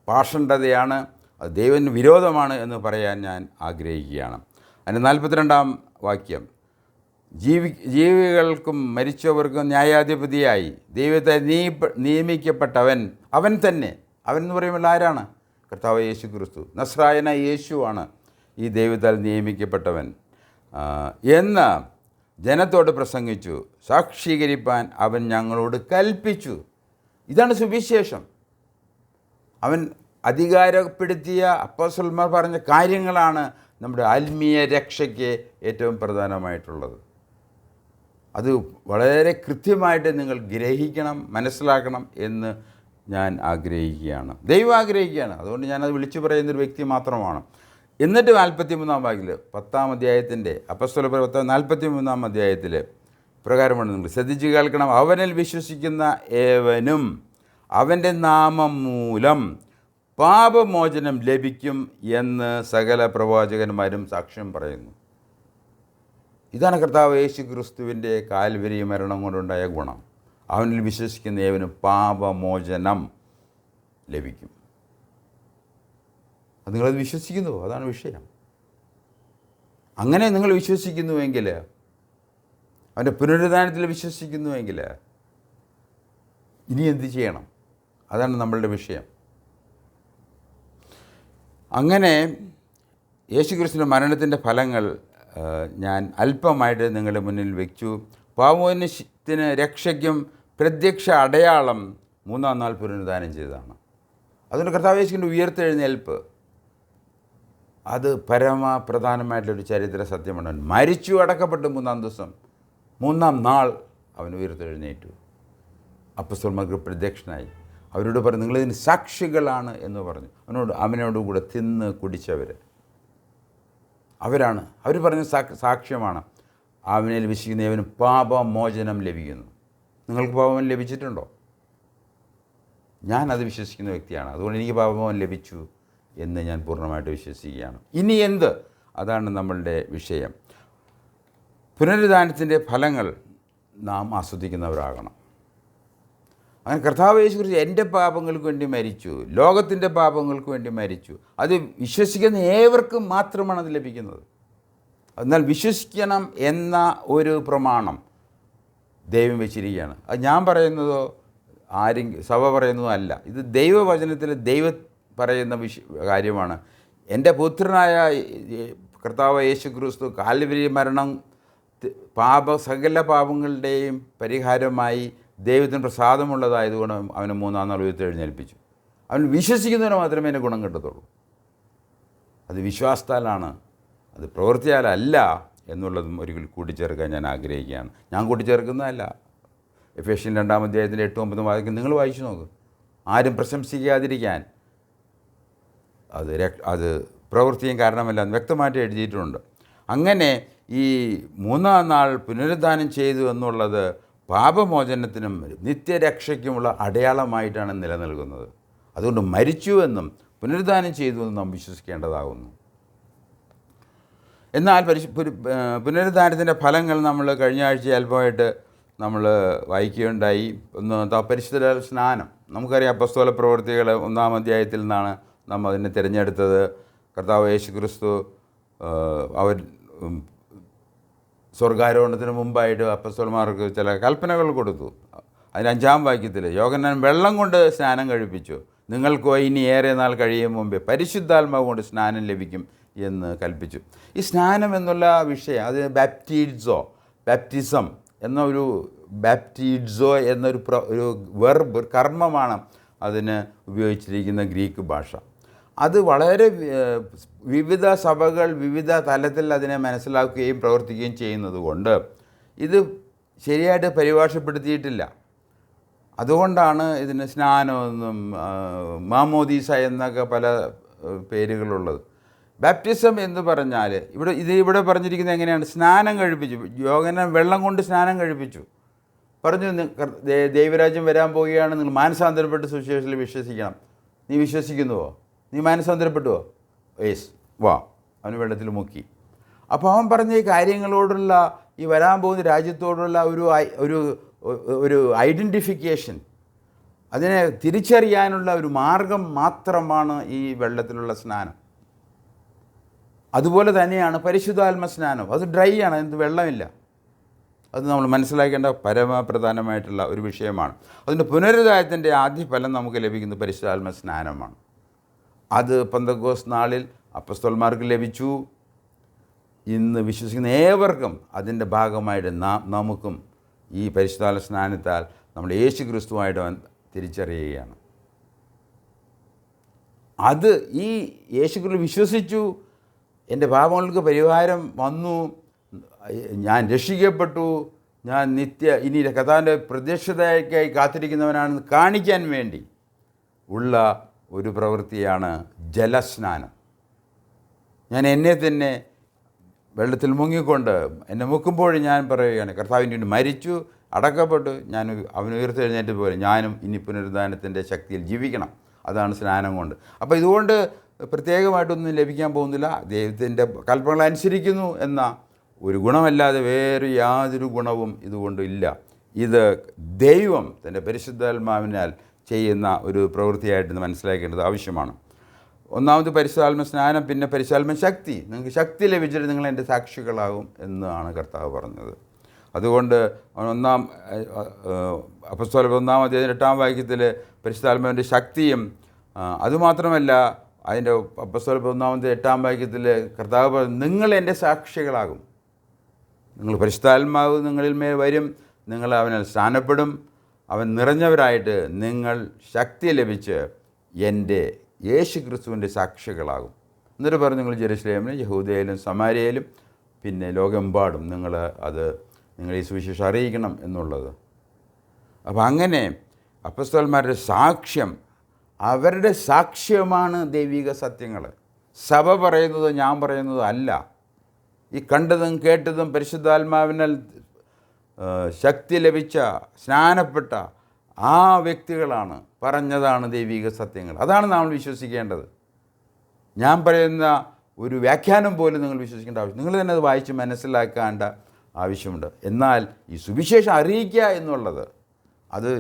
പാഷണ്ഡതയാണ്, അത് ദൈവന് വിരോധമാണ് എന്ന് പറയാൻ ഞാൻ ആഗ്രഹിക്കുകയാണ്. അതിന് 42-ാം വാക്യം, ജീവികൾക്കും മരിച്ചവർക്കും ന്യായാധിപതിയായി ദൈവത്തെ നിയമിക്കപ്പെട്ടവൻ അവൻ തന്നെ. അവൻ എന്ന് പറയുമ്പോൾ ആരാണ്? കർത്താവ് യേശു ക്രിസ്തു, നസ്രായനായ യേശുവാണ് ഈ ദൈവത്താൽ നിയമിക്കപ്പെട്ടവൻ എന്ന് ജനത്തോട് പ്രസംഗിച്ചു. സാക്ഷീകരിപ്പാൻ അവൻ ഞങ്ങളോട് കൽപ്പിച്ചു. ഇതാണ് സുവിശേഷം. അവൻ അധികാരപ്പെടുത്തിയ അപ്പോസ്തലന്മാർ പറഞ്ഞ കാര്യങ്ങളാണ് നമ്മുടെ ആത്മീയ രക്ഷയ്ക്ക് ഏറ്റവും പ്രധാനമായിട്ടുള്ളത്. അത് വളരെ കൃത്യമായിട്ട് നിങ്ങൾ ഗ്രഹിക്കണം, മനസ്സിലാക്കണം എന്ന് ഞാൻ ആഗ്രഹിക്കുകയാണ്, ദൈവം ആഗ്രഹിക്കുകയാണ്. അതുകൊണ്ട് ഞാനത് വിളിച്ചു പറയുന്നൊരു വ്യക്തി മാത്രമാണ്. എന്നിട്ട് 43-ാം വാക്യത്തിൽ 10-ാം അധ്യായത്തിൻ്റെ അപ്പോസ്തലപ്രവൃത്തി 43-ാം അധ്യായത്തിൽ പ്രകാരമാണ്, നിങ്ങൾ ശ്രദ്ധിച്ച് കേൾക്കണം. അവനിൽ വിശ്വസിക്കുന്ന ഏവനും അവൻ്റെ നാമം മൂലം പാപമോചനം ലഭിക്കും എന്ന് സകല പ്രവാചകന്മാരും സാക്ഷ്യം പറയുന്നു. ഇതാണ് കർത്താവ് യേശു ക്രിസ്തുവിൻ്റെ കാൽവരി മരണം കൊണ്ടുണ്ടായ ഗുണം. അവനിൽ വിശ്വസിക്കുന്ന ഏവനും പാപമോചനം ലഭിക്കും. അത് നിങ്ങളത് വിശ്വസിക്കുന്നുവോ? അതാണ് വിഷയം. അങ്ങനെ നിങ്ങൾ വിശ്വസിക്കുന്നുവെങ്കിൽ, അവൻ്റെ പുനരുദ്ധാനത്തിൽ വിശ്വസിക്കുന്നുവെങ്കിൽ ഇനി എന്ത് ചെയ്യണം? അതാണ് നമ്മളുടെ വിഷയം. അങ്ങനെ യേശുക്രിസ്തുവിൻ്റെ മരണത്തിൻ്റെ ഫലങ്ങൾ ഞാൻ അല്പമായിട്ട് നിങ്ങളുടെ മുന്നിൽ വെച്ചു. പാപമോചനത്തിന് രക്ഷയ്ക്കും പ്രത്യക്ഷ അടയാളം 3-ാം നാൾ പുനരുദ്ധാനം ചെയ്തതാണ്. അതുകൊണ്ട് കർത്താവ് യേശുവിൻ്റെ ഉയർത്തെഴുന്നേൽപ്പ് അത് പരമപ്രധാനമായിട്ടൊരു ചരിത്ര സത്യമാണ്. അവൻ മരിച്ചു, അടക്കപ്പെട്ടു, 3-ാം ദിവസം 3-ാം നാൾ അവൻ ഉയർത്തെഴുന്നേറ്റു. അപ്പോസ്തലന്മാർക്ക് പ്രത്യക്ഷനായി. അവരോട് പറഞ്ഞു, നിങ്ങളിതിന് സാക്ഷികളാണ് എന്ന് പറഞ്ഞു. അവനോടുകൂടെ തിന്ന് കുടിച്ചവർ അവരാണ്. അവർ പറഞ്ഞ സാക്ഷ്യമാണ്. അവനിൽ വിശ്വസിക്കുന്നവന് പാപമോചനം ലഭിക്കുന്നു. നിങ്ങൾക്ക് പാപമോചനം ലഭിച്ചിട്ടുണ്ടോ? ഞാനത് വിശ്വസിക്കുന്ന വ്യക്തിയാണ്. അതുകൊണ്ട് എനിക്ക് പാപമോചനം ലഭിച്ചു എന്ന് ഞാൻ പൂർണ്ണമായിട്ട് വിശ്വസിക്കുകയാണ്. ഇനി എന്ത്? അതാണ് നമ്മളുടെ വിഷയം. പുനരുദ്ധാനത്തിൻ്റെ ഫലങ്ങൾ നാം ആസ്വദിക്കുന്നവരാകണം. അങ്ങനെ കർത്താവ് യേശു ക്രിസ്തു എൻ്റെ പാപങ്ങൾക്ക് വേണ്ടി മരിച്ചു, ലോകത്തിൻ്റെ പാപങ്ങൾക്ക് വേണ്ടി മരിച്ചു. അത് വിശ്വസിക്കുന്ന ഏവർക്കും മാത്രമാണ് അത് ലഭിക്കുന്നത്. എന്നാൽ വിശ്വസിക്കണം എന്ന ഒരു പ്രമാണം ദൈവം വെച്ചിരിക്കുകയാണ്. അത് ഞാൻ പറയുന്നതോ സഭ പറയുന്നതോ അല്ല. ഇത് ദൈവവചനത്തിൽ ദൈവം പറയുന്ന കാര്യമാണ്. എൻ്റെ പുത്രനായ കർത്താവ് യേശു ക്രിസ്തു കാൽവരി മരണം സകല പാപങ്ങളുടെയും പരിഹാരമായി ദൈവത്തിന് പ്രസാദമുള്ളതായതുകൊണ്ട് അവന് 3-ാം നാൾ ഉയർത്തെഴുന്നേൽപ്പിച്ചു. അവൻ വിശ്വസിക്കുന്നതിന് മാത്രമേ അതിന് ഗുണം കിട്ടത്തുള്ളൂ. അത് വിശ്വാസത്താലാണ്, അത് പ്രവൃത്തിയാലല്ല എന്നുള്ളതും ഒരിക്കൽ കൂട്ടിച്ചേർക്കാൻ ഞാൻ ആഗ്രഹിക്കുകയാണ്. ഞാൻ കൂട്ടിച്ചേർക്കുന്നതല്ല. എഫേസ്യൻ 2-ാം അധ്യായത്തിൻ്റെ 8-9 വാക്യം നിങ്ങൾ വായിച്ചു നോക്ക്. ആരും പ്രശംസിക്കാതിരിക്കാൻ അത് പ്രവൃത്തിയും കാരണമല്ല എന്ന് വ്യക്തമായിട്ട് എഴുതിയിട്ടുണ്ട്. അങ്ങനെ ഈ 3-ാം നാൾ പുനരുദ്ധാനം ചെയ്തു എന്നുള്ളത് പാപമോചനത്തിനും നിത്യരക്ഷയ്ക്കുമുള്ള അടയാളമായിട്ടാണ് നിലനിൽക്കുന്നത്. അതുകൊണ്ട് മരിച്ചുവെന്നും പുനരുദ്ധാനം ചെയ്തു എന്നും നാം വിശ്വസിക്കേണ്ടതാകുന്നു. എന്നാൽ പുനരുദ്ധാനത്തിൻ്റെ ഫലങ്ങൾ നമ്മൾ കഴിഞ്ഞ ആഴ്ച അല്പമായിട്ട് നമ്മൾ വായിക്കുകയുണ്ടായി. ഒന്ന് പരിശുദ്ധ സ്നാനം. നമുക്കറിയാം, അപ്പോസ്തല പ്രവൃത്തികൾ 1-ാം അധ്യായത്തിൽ നിന്നാണ് നാം അതിനെ തിരഞ്ഞെടുത്തത്. കർത്താവ് യേശു ക്രിസ്തു അവർ സ്വർഗാരോഹണത്തിന് മുമ്പായിട്ട് അപ്പോസ്തലന്മാർക്ക് ചില കൽപ്പനകൾ കൊടുത്തു. അതിന് 5-ാം വാക്യത്തിൽ യോഹന്നാൻ വെള്ളം കൊണ്ട് സ്നാനം കഴിപ്പിച്ചു. നിങ്ങൾക്കോ ഇനി ഏറെ നാൾ കഴിയും മുമ്പേ പരിശുദ്ധാത്മാവ് കൊണ്ട് സ്നാനം ലഭിക്കും എന്ന് കൽപ്പിച്ചു. ഈ സ്നാനം എന്നുള്ള വിഷയം അത് ബാപ്റ്റിസം എന്നൊരു വെർബ്, കർമ്മമാണ് അതിന് ഉപയോഗിച്ചിരിക്കുന്ന ഗ്രീക്ക് ഭാഷ. അത് വളരെ വിവിധ സഭകൾ വിവിധ തലത്തിൽ അതിനെ മനസ്സിലാക്കുകയും പ്രവർത്തിക്കുകയും ചെയ്യുന്നത് കൊണ്ട് ഇത് ശരിയായിട്ട് പരിഭാഷപ്പെടുത്തിയിട്ടില്ല. അതുകൊണ്ടാണ് ഇതിന് സ്നാനമെന്നും മാമോദീസ എന്നൊക്കെ പല പേരുകളുള്ളത്. ബാപ്റ്റിസം എന്ന് പറഞ്ഞാൽ ഇവിടെ പറഞ്ഞിരിക്കുന്നത് എങ്ങനെയാണ്? സ്നാനം കഴിപ്പിച്ചു. യോഹന്നാൻ വെള്ളം കൊണ്ട് സ്നാനം കഴിപ്പിച്ചു. പറഞ്ഞു, ദൈവരാജ്യം വരാൻ പോവുകയാണ്, നിങ്ങൾ മാനസാന്തരപ്പെട്ട് സുവിശേഷത്തിൽ വിശ്വസിക്കണം. നീ വിശ്വസിക്കുന്നുവോ? നീ മാനസാന്തരപ്പെട്ടുവോ? യേസ്, വാ. അവന് വെള്ളത്തിൽ മുക്കി. അപ്പോൾ അവൻ പറഞ്ഞ ഈ കാര്യങ്ങളോടുള്ള, ഈ വരാൻ പോകുന്ന രാജ്യത്തോടുള്ള ഒരു ഐഡൻറ്റിഫിക്കേഷൻ, അതിനെ തിരിച്ചറിയാനുള്ള ഒരു മാർഗം മാത്രമാണ് ഈ വെള്ളത്തിലുള്ള സ്നാനം. അതുപോലെ തന്നെയാണ് പരിശുദ്ധാത്മ സ്നാനം. അത് ഡ്രൈ ആണ്, അതിന് വെള്ളമില്ല. അത് നമ്മൾ മനസ്സിലാക്കേണ്ട പരമപ്രധാനമായിട്ടുള്ള ഒരു വിഷയമാണ്. അതിൻ്റെ പുനരുദ്ധാനത്തിൻ്റെ ആദ്യ ഫലം നമുക്ക് ലഭിക്കുന്നത് പരിശുദ്ധാത്മ സ്നാനമാണ്. അത് പെന്തക്കോസ്ത് നാളിൽ അപ്പസ്തോലന്മാർക്ക് ലഭിച്ചു. ഇന്ന് വിശ്വസിക്കുന്ന ഏവർക്കും അതിൻ്റെ ഭാഗമായിട്ട് നമുക്കും ഈ പരിശുദ്ധാത്മ സ്നാനത്താൽ നമ്മൾ യേശു ക്രിസ്തുവായിട്ട് തിരിച്ചറിയുകയാണ്. അത് ഈ യേശു ക്രിസ്തു വിശ്വസിച്ചു, എൻ്റെ പാപങ്ങൾക്ക് പരിഹാരം വന്നു, ഞാൻ രക്ഷിക്കപ്പെട്ടു, ഞാൻ ഇനി കർത്താവിൻ്റെ പ്രത്യക്ഷതയ്ക്കായി കാത്തിരിക്കുന്നവനാണെന്ന് കാണിക്കാൻ വേണ്ടി ഉള്ള ഒരു പ്രവൃത്തിയാണ് ജലസ്നാനം. ഞാൻ എന്നെ തന്നെ വെള്ളത്തിൽ മുങ്ങിക്കൊണ്ട് എന്നെ മുക്കുമ്പോഴും ഞാൻ പറയുകയാണ്, കർത്താവിന് വേണ്ടി മരിച്ചു, അടക്കപ്പെട്ടു, ഞാൻ അവൻ ഉയർത്തെഴുന്നേറ്റ് പോലെ ഞാനും ഇനി പുനരുദ്ധാനത്തിൻ്റെ ശക്തിയിൽ ജീവിക്കണം. അതാണ് സ്നാനം കൊണ്ട്. അപ്പോൾ ഇതുകൊണ്ട് പ്രത്യേകമായിട്ടൊന്നും ലഭിക്കാൻ പോകുന്നില്ല. ദൈവത്തിൻ്റെ കൽപ്പനകൾ അനുസരിക്കുന്നു എന്ന ഒരു ഗുണമല്ലാതെ വേറെ യാതൊരു ഗുണവും ഇതുകൊണ്ട് ഇല്ല. ഇത് ദൈവം തൻ്റെ പരിശുദ്ധാത്മാവിനാൽ ചെയ്യുന്ന ഒരു പ്രവൃത്തിയായിട്ട് മനസ്സിലാക്കേണ്ടത് ആവശ്യമാണ്. ഒന്നാമത് പരിശുദ്ധാത്മ സ്നാനം, പിന്നെ പരിശുദ്ധാത്മ ശക്തി. നിങ്ങൾക്ക് ശക്തി ലഭിച്ചിട്ട് നിങ്ങൾ എൻ്റെ സാക്ഷികളാകും എന്നാണ് കർത്താവ് പറഞ്ഞത്. അതുകൊണ്ട് അപ്പോസ്തലർ 1-8 പരിശുദ്ധാത്മാവിൻ്റെ ശക്തിയും, അതുമാത്രമല്ല അതിൻ്റെ അപ്പോസ്തലർ 1-8 കർത്താവ് പറഞ്ഞു, നിങ്ങൾ എൻ്റെ സാക്ഷികളാകും. നിങ്ങൾ പരിശുദ്ധാത്മാവ് നിങ്ങളിൽ മേൽ വരും, നിങ്ങൾ അവനാൽ സ്നാനപ്പെടും, അവൻ നിറഞ്ഞവരായിട്ട് നിങ്ങൾ ശക്തി ലഭിച്ച് എൻ്റെ യേശു ക്രിസ്തുവിൻ്റെ സാക്ഷികളാകും. എന്നിട്ട് പറഞ്ഞു, നിങ്ങൾ ജെറുസലേമിലും യഹൂദയിലും സമാര്യയിലും പിന്നെ ലോകമെമ്പാടും നിങ്ങൾ ഈ സുവിശേഷം അറിയിക്കണം എന്നുള്ളത്. അപ്പോൾ അങ്ങനെ അപ്പോസ്തലന്മാരുടെ സാക്ഷ്യം, അവരുടെ സാക്ഷ്യമാണ് ദൈവിക സത്യങ്ങൾ. സഭ പറയുന്നതോ ഞാൻ പറയുന്നതോ അല്ല. ഈ കണ്ടതും കേട്ടതും പരിശുദ്ധാത്മാവിനാൽ ശക്തി ലഭിച്ച സ്നാനപ്പെട്ട ആ വ്യക്തികളാണ് പറഞ്ഞതാണ് ദൈവിക സത്യങ്ങൾ. അതാണ് നമ്മൾ വിശ്വസിക്കേണ്ടത്. ഞാൻ പറയുന്ന ഒരു വ്യാഖ്യാനം പോലും നിങ്ങൾ വിശ്വസിക്കേണ്ട ആവശ്യം, നിങ്ങൾ തന്നെ അത് വായിച്ച് മനസ്സിലാക്കേണ്ട ആവശ്യമുണ്ട്. എന്നാൽ ഈ സുവിശേഷം അറിയിക്കുക എന്നുള്ളത് അത്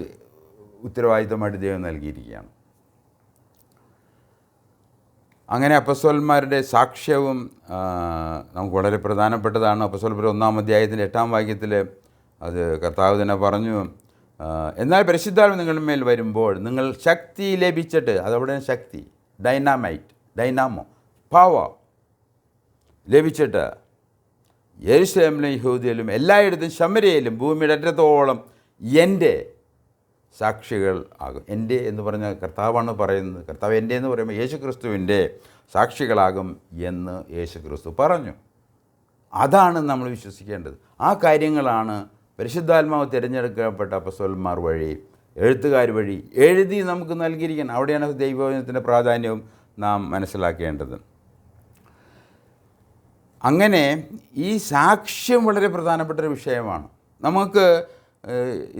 ഉത്തരവാദിത്തമായിട്ട് ദൈവം നൽകിയിരിക്കുകയാണ്. അങ്ങനെ അപ്പോസ്തലന്മാരുടെ സാക്ഷ്യവും നമുക്ക് വളരെ പ്രധാനപ്പെട്ടതാണ്. അപ്പോസ്തലർ 1-8 അത് കർത്താവ് തന്നെ പറഞ്ഞു, എന്നാൽ പരിശുദ്ധാത്മ നിങ്ങളുടെ മേൽ വരുമ്പോൾ നിങ്ങൾ ശക്തി ലഭിച്ചിട്ട്, അതവിടെ ശക്തി, ഡൈനാമോ, പവർ ലഭിച്ചിട്ട് യെരുശലേമിലും യഹൂദയിലും എല്ലായിടത്തും ശമര്യയിലും ഭൂമിയുടെ അറ്റത്തോളം എൻ്റെ സാക്ഷികൾ ആകും. എൻ്റെ എന്ന് പറഞ്ഞ കർത്താവാണ് പറയുന്നത്. കർത്താവ് എൻ്റെ എന്ന് പറയുമ്പോൾ യേശു ക്രിസ്തുവിൻ്റെ സാക്ഷികളാകും എന്ന് യേശു ക്രിസ്തു പറഞ്ഞു. അതാണ് നമ്മൾ വിശ്വസിക്കേണ്ടത്. ആ കാര്യങ്ങളാണ് പരിശുദ്ധാത്മാവ് തിരഞ്ഞെടുക്കപ്പെട്ട അപ്പോസ്തലന്മാർ വഴി, എഴുത്തുകാർ വഴി എഴുതി നമുക്ക് നൽകിയിരിക്കണം. അവിടെയാണ് ദൈവവചനത്തിൻ്റെ പ്രാധാന്യവും നാം മനസ്സിലാക്കേണ്ടത്. അങ്ങനെ ഈ സാക്ഷ്യം വളരെ പ്രധാനപ്പെട്ടൊരു വിഷയമാണ്. നമുക്ക്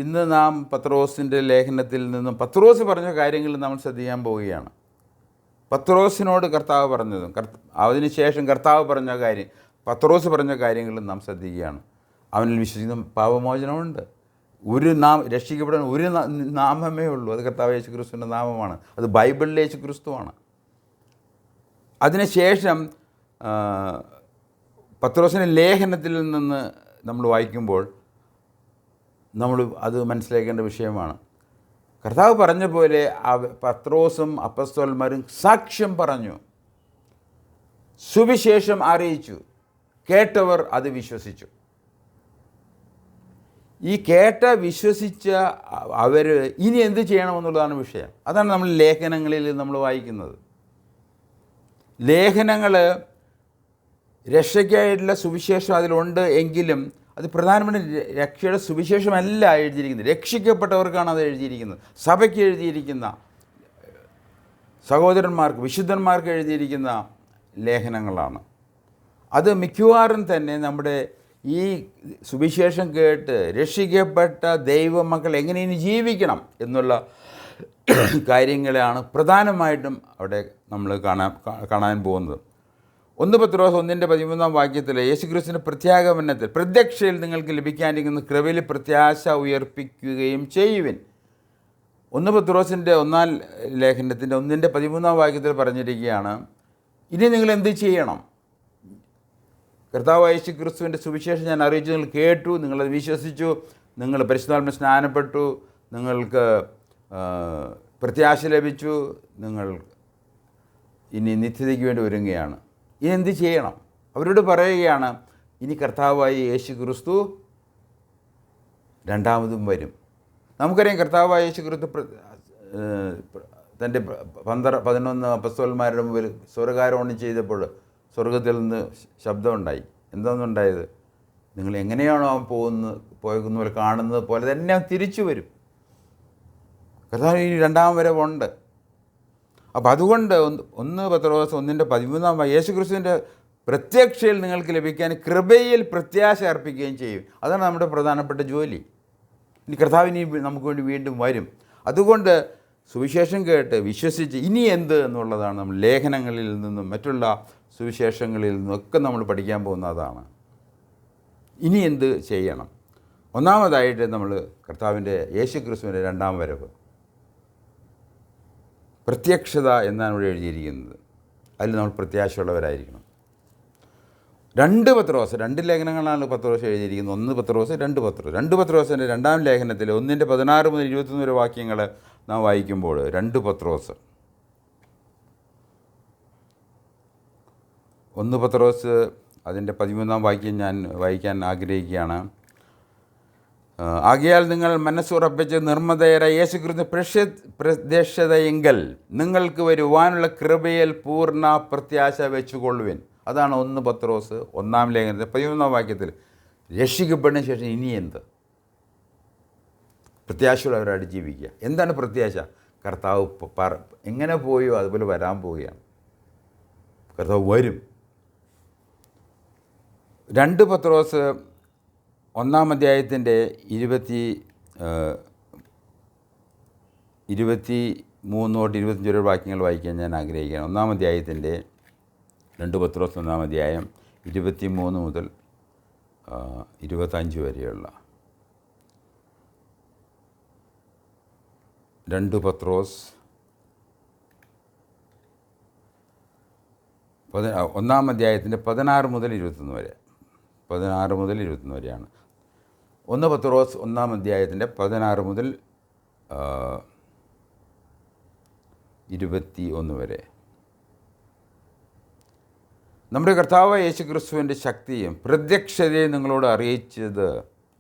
ഇന്ന് നാം പത്രോസിൻ്റെ ലേഖനത്തിൽ നിന്നും പത്രോസ് പറഞ്ഞ കാര്യങ്ങൾ നമ്മൾ ശ്രദ്ധിക്കാൻ പോവുകയാണ്. പത്രോസിനോട് കർത്താവ് പറഞ്ഞതും അതിനുശേഷം കർത്താവ് പറഞ്ഞ കാര്യം, പത്രോസ് പറഞ്ഞ കാര്യങ്ങളും നാം ശ്രദ്ധിക്കുകയാണ്. അവനിൽ വിശ്വസിക്കുന്ന പാപമോചനമുണ്ട്. രക്ഷിക്കപ്പെടാൻ ഒരു നാമമേ ഉള്ളൂ. അത് കർത്താവ് യേശു ക്രിസ്തുവിൻ്റെ നാമമാണ്. അത് ബൈബിളിലെ യേശു ക്രിസ്തുവാണ്. അതിനുശേഷം പത്രോസിൻ്റെ ലേഖനത്തിൽ നിന്ന് നമ്മൾ വായിക്കുമ്പോൾ നമ്മൾ അത് മനസ്സിലാക്കേണ്ട വിഷയമാണ്. കർത്താവ് പറഞ്ഞ പോലെ പത്രോസും അപ്പോസ്തലന്മാരും സാക്ഷ്യം പറഞ്ഞു, സുവിശേഷം അറിയിച്ചു, കേട്ടവർ അത് വിശ്വസിച്ചു. ഈ വിശ്വസിച്ച അവർ ഇനി എന്ത് ചെയ്യണമെന്നുള്ളതാണ് വിഷയം. അതാണ് നമ്മൾ ലേഖനങ്ങളിൽ നമ്മൾ വായിക്കുന്നത്. ലേഖനങ്ങൾ രക്ഷയ്ക്കായിട്ടുള്ള സുവിശേഷം അതിലുണ്ട് എങ്കിലും അത് പ്രധാനപ്പെട്ട രക്ഷയുടെ സുവിശേഷമല്ല എഴുതിയിരിക്കുന്നത്. രക്ഷിക്കപ്പെട്ടവർക്കാണ് അത് എഴുതിയിരിക്കുന്നത്. സഭയ്ക്ക് എഴുതിയിരിക്കുന്ന, സഹോദരന്മാർക്ക്, വിശുദ്ധന്മാർക്ക് എഴുതിയിരിക്കുന്ന ലേഖനങ്ങളാണ്. അത് മിക്കവാറും തന്നെ നമ്മുടെ ഈ സുവിശേഷം കേട്ട് രക്ഷിക്കപ്പെട്ട ദൈവമക്കൾ എങ്ങനെ ഇനി ജീവിക്കണം എന്നുള്ള കാര്യങ്ങളാണ് അവിടെ നമ്മൾ കാണാൻ പോകുന്നത്. 1 പത്രോസ് 1:13 യേശുക്രിസ്തുവിൻ്റെ പ്രത്യാഗമനത്തിൽ പ്രത്യക്ഷയിൽ നിങ്ങൾക്ക് ലഭിക്കാനിരിക്കുന്ന കൃപയിൽ പ്രത്യാശ ഉയർപ്പിക്കുകയും ചെയ്യുവിൻ. 1 പത്രോസിൻ്റെ 1 ലേഖനത്തിൻ്റെ 1:13 പറഞ്ഞിരിക്കുകയാണ്, ഇനി നിങ്ങൾ എന്ത് ചെയ്യണം? കർത്താവായ യേശുക്രിസ്തുവിൻ്റെ സുവിശേഷം ഞാൻ അറിയിച്ചു, നിങ്ങൾ കേട്ടു, നിങ്ങളത് വിശ്വസിച്ചു, നിങ്ങൾ പരിശുദ്ധാത്മ സ്നാനപ്പെട്ടു, നിങ്ങൾക്ക് പ്രത്യാശ ലഭിച്ചു, നിങ്ങൾ ഇനി നിത്യതയ്ക്ക് വേണ്ടി ഒരുങ്ങുകയാണ്. ഇനി എന്ത് ചെയ്യണം? അവരോട് പറയുകയാണ്, ഇനി കർത്താവായ യേശുക്രിസ്തു രണ്ടാമതും വരും. നമുക്കറിയാം കർത്താവായ യേശുക്രിസ്തു തൻ്റെ 11 അപ്പസ്തോലന്മാരുടെ മുമ്പിൽ സ്വർഗ്ഗാരോഹണം ചെയ്തപ്പോൾ സ്വർഗത്തിൽ നിന്ന് ശബ്ദമുണ്ടായി. എന്താണെന്നുണ്ടായത്? നിങ്ങൾ എങ്ങനെയാണോ അവൻ പോകുന്ന പോലെ കാണുന്നത് പോലെ തന്നെ അവൻ തിരിച്ചു വരും. കർത്താവ് ഈ രണ്ടാം വരവുണ്ട്. അപ്പോൾ അതുകൊണ്ട് 1 പത്രോസ് 1:13 യേശുക്രിസ്തുവിൻ്റെ പ്രത്യക്ഷയിൽ നിങ്ങൾക്ക് ലഭിക്കാൻ കൃപയിൽ പ്രത്യാശ അർപ്പിക്കുകയും ചെയ്യും. അതാണ് നമ്മുടെ പ്രധാനപ്പെട്ട ജോലി. ഇനി കർത്താവിനി നമുക്ക് വേണ്ടി വീണ്ടും വരും. അതുകൊണ്ട് സുവിശേഷം കേട്ട് വിശ്വസിച്ച് ഇനി എന്ത് എന്നുള്ളതാണ് നമ്മൾ ലേഖനങ്ങളിൽ നിന്നും മറ്റുള്ള സുവിശേഷങ്ങളിൽ നിന്നൊക്കെ നമ്മൾ പഠിക്കാൻ പോകുന്നതാണ്. ഇനി എന്ത് ചെയ്യണം? ഒന്നാമതായിട്ട് നമ്മൾ കർത്താവിൻ്റെ യേശുക്രിസ്തുവിൻ്റെ രണ്ടാം വരവ്, പ്രത്യക്ഷത എന്നാണ് ഇവിടെ എഴുതിയിരിക്കുന്നത്. അതിൽ നമ്മൾ പ്രത്യാശയുള്ളവരായിരിക്കണം. 2 പത്രോസ് 2 ലേഖനങ്ങളാണ് പത്രോസ് എഴുതിയിരിക്കുന്നത്. 1 പത്രോസ് 2 പത്രോസ്. 2 പത്രോസിൻ്റെ 2 ലേഖനത്തിൽ 1:16 മുതൽ 21 വരെ വാക്യങ്ങൾ നാം വായിക്കുമ്പോൾ 2 പത്രോസ് 1 പത്രോസ് അതിൻ്റെ 13 വാക്യം ഞാൻ വായിക്കാൻ ആഗ്രഹിക്കുകയാണ്. ആകയാൽ നിങ്ങൾ മനസ്സുറപ്പിച്ച് നിർമ്മതയരായ യേശുക്രിസ്തു പ്രത്യക്ഷതയെങ്കിൽ നിങ്ങൾക്ക് വരുവാനുള്ള കൃപയിൽ പൂർണ്ണ പ്രത്യാശ വെച്ചുകൊള്ളുവിൻ. അതാണ് 1 പത്രോസ് 1 ലേഖനത്തിൽ 13 വാക്യത്തിൽ. രക്ഷിക്കപ്പെടുന്ന ശേഷം ഇനി എന്ത്? പ്രത്യാശയുള്ളവരായിട്ട് ജീവിക്കുക. എന്താണ് പ്രത്യാശ? കർത്താവ് എങ്ങനെ പോയോ അതുപോലെ വരാൻ പോവുകയാണ്. കർത്താവ് വരും. 2 പത്രോസ് 1 അധ്യായത്തിൻ്റെ 23 തൊട്ട് 25 വാക്യങ്ങൾ വായിക്കാൻ ഞാൻ ആഗ്രഹിക്കുകയാണ്. 1 അധ്യായത്തിൻ്റെ 2 പത്രോസ് 1 അധ്യായം 23 മുതൽ 25 വരെയുള്ള 2 പത്രോസ് 1 അധ്യായത്തിൻ്റെ 16 മുതൽ 21 വരെ 16 മുതൽ 21 വരെയാണ്. 1 പത്രോസ് 1 അധ്യായത്തിൻ്റെ 16 മുതൽ 21 വരെ. നമ്മുടെ കർത്താവായ യേശുക്രിസ്തുവിൻ്റെ ശക്തിയും പ്രത്യക്ഷതയും നിങ്ങളോട് അറിയിച്ചത്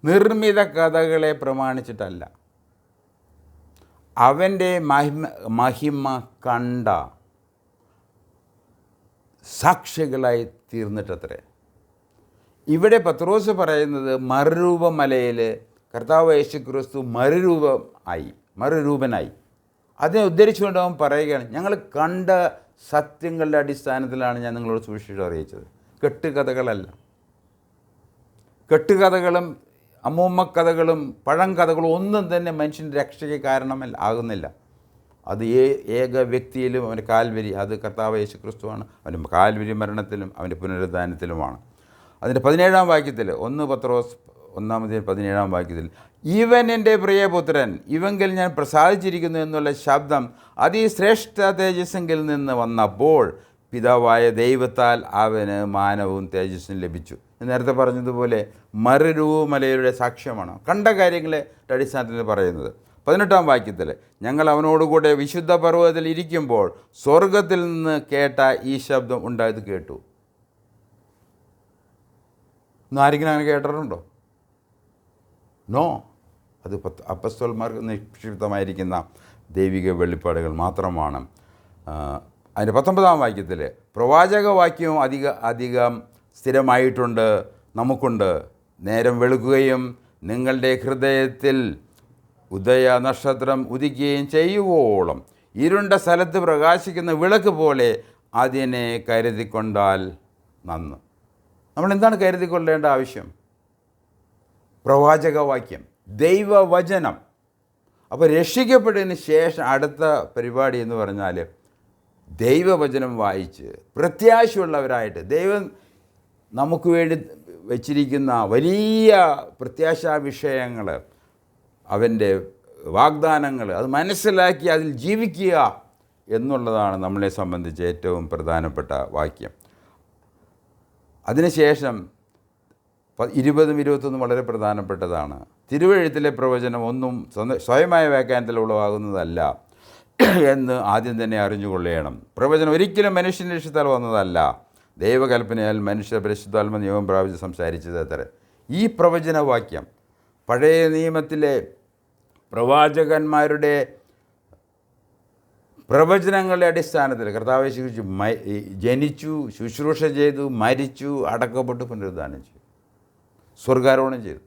നിർമ്മിത കഥകളെ പ്രമാണിച്ചിട്ടല്ല, അവൻ്റെ മഹിമ കണ്ട സാക്ഷികളായി തീർന്നിട്ടത്രേ. ഇവിടെ പത്രോസ് പറയുന്നത് മറുരൂപമലയിൽ കർത്താവ് യേശുക്രിസ്തു മറുരൂപനായി. അതിനെ ഉദ്ധരിച്ചുകൊണ്ട് അവൻ പറയുകയാണ്, ഞങ്ങൾ കണ്ട സത്യങ്ങളുടെ അടിസ്ഥാനത്തിലാണ് ഞാൻ നിങ്ങളോട് സുവിശേഷം അറിയിച്ചത്. കെട്ടുകഥകളല്ല. കെട്ടുകഥകളും അമ്മൂമ്മക്കഥകളും പഴങ്കഥകളും ഒന്നും തന്നെ മനുഷ്യൻ്റെ രക്ഷയ്ക്ക് ആകുന്നില്ല. അത് ഏക വ്യക്തിയിലും അവൻ്റെ കാൽവരി, അത് കർത്താവ് യേശുക്രിസ്തുവാണ്. അവൻ്റെ കാൽവരി മരണത്തിലും അവൻ്റെ പുനരുദ്ധാനത്തിലുമാണ്. അതിൻ്റെ 17 വാക്യത്തിൽ 1 പത്രോസ് 1:17 വാക്യത്തിൽ, ഇവൻ എൻ്റെ പ്രിയപുത്രൻ, ഇവങ്കിൽ ഞാൻ പ്രസാദിച്ചിരിക്കുന്നു എന്നുള്ള ശബ്ദം അതിശ്രേഷ്ഠ തേജസ്സെങ്കിൽ നിന്ന് വന്നപ്പോൾ പിതാവായ ദൈവത്താൽ അവന് മാനവും തേജസ്സും ലഭിച്ചു. നേരത്തെ പറഞ്ഞതുപോലെ മറുരൂപമലയുടെ സാക്ഷ്യമാണ് കണ്ട കാര്യങ്ങളെ അടിസ്ഥാനത്തിൽ പറയുന്നത്. 18 വാക്യത്തിൽ, ഞങ്ങൾ അവനോടുകൂടെ വിശുദ്ധ പർവ്വതത്തിൽ ഇരിക്കുമ്പോൾ സ്വർഗത്തിൽ നിന്ന് കേട്ട ഈ ശബ്ദം ഉണ്ടായത് കേട്ടു. ആരെങ്കിലും അങ്ങനെ കേട്ടിട്ടുണ്ടോ? നോ. അത് അപ്പസ്തോലന്മാർക്ക് നിക്ഷിപ്തമായിരിക്കുന്ന ദൈവിക വെളിപ്പാടുകൾ മാത്രമാണ്. അതിൻ്റെ 19 വാക്യത്തിൽ, പ്രവാചക വാക്യവും അധികം സ്ഥിരമായിട്ടുണ്ട്, നമുക്കുണ്ട്. നേരം വെളുക്കുകയും നിങ്ങളുടെ ഹൃദയത്തിൽ ഉദയ നക്ഷത്രം ഉദിക്കുകയും ചെയ്യുവോളം ഇരുണ്ട സ്ഥലത്ത് പ്രകാശിക്കുന്ന വിളക്ക് പോലെ അതിനെ കരുതിക്കൊണ്ടാൽ നന്ന്. നമ്മളെന്താണ് കരുതിക്കൊള്ളേണ്ട ആവശ്യം? പ്രവാചകവാക്യം, ദൈവവചനം. അപ്പോൾ രക്ഷിക്കപ്പെട്ടതിന് ശേഷം അടുത്ത പരിപാടി എന്ന് പറഞ്ഞാൽ ദൈവവചനം വായിച്ച് പ്രത്യാശയുള്ളവരായിട്ട് ദൈവം നമുക്ക് വേണ്ടി വച്ചിരിക്കുന്ന വലിയ പ്രത്യാശാ വിഷയങ്ങൾ, അവൻ്റെ വാഗ്ദാനങ്ങൾ അത് മനസ്സിലാക്കി അതിൽ ജീവിക്കുക എന്നുള്ളതാണ് നമ്മളെ സംബന്ധിച്ച് ഏറ്റവും പ്രധാനപ്പെട്ട വാക്യം. അതിനുശേഷം 20 21 വളരെ പ്രധാനപ്പെട്ടതാണ്. തിരുവെഴുത്തിലെ പ്രവചനം ഒന്നും സ്വയമായ വ്യാഖ്യാനത്തിൽ ഉളവാകുന്നതല്ല എന്ന് ആദ്യം തന്നെ അറിഞ്ഞുകൊള്ളണം. പ്രവചനം ഒരിക്കലും മനുഷ്യൻ്റെ ഇഷ്ടത്താൽ വന്നതല്ല, ദൈവകൽപ്പനയാൽ മനുഷ്യ പരിശുദ്ധാത്മ നിയമം പ്രാപിച്ച് സംസാരിച്ചത് അത്ര. ഈ പ്രവചനവാക്യം പഴയ നിയമത്തിലെ പ്രവാചകന്മാരുടെ പ്രവചനങ്ങളുടെ അടിസ്ഥാനത്തിൽ കർത്താവ് യേശു ജനിച്ചു, ശുശ്രൂഷ ചെയ്തു, മരിച്ചു, അടക്കപ്പെട്ടു, പുനരുദ്ധാനം ചെയ്തു, സ്വർഗാരോഹണം ചെയ്തു,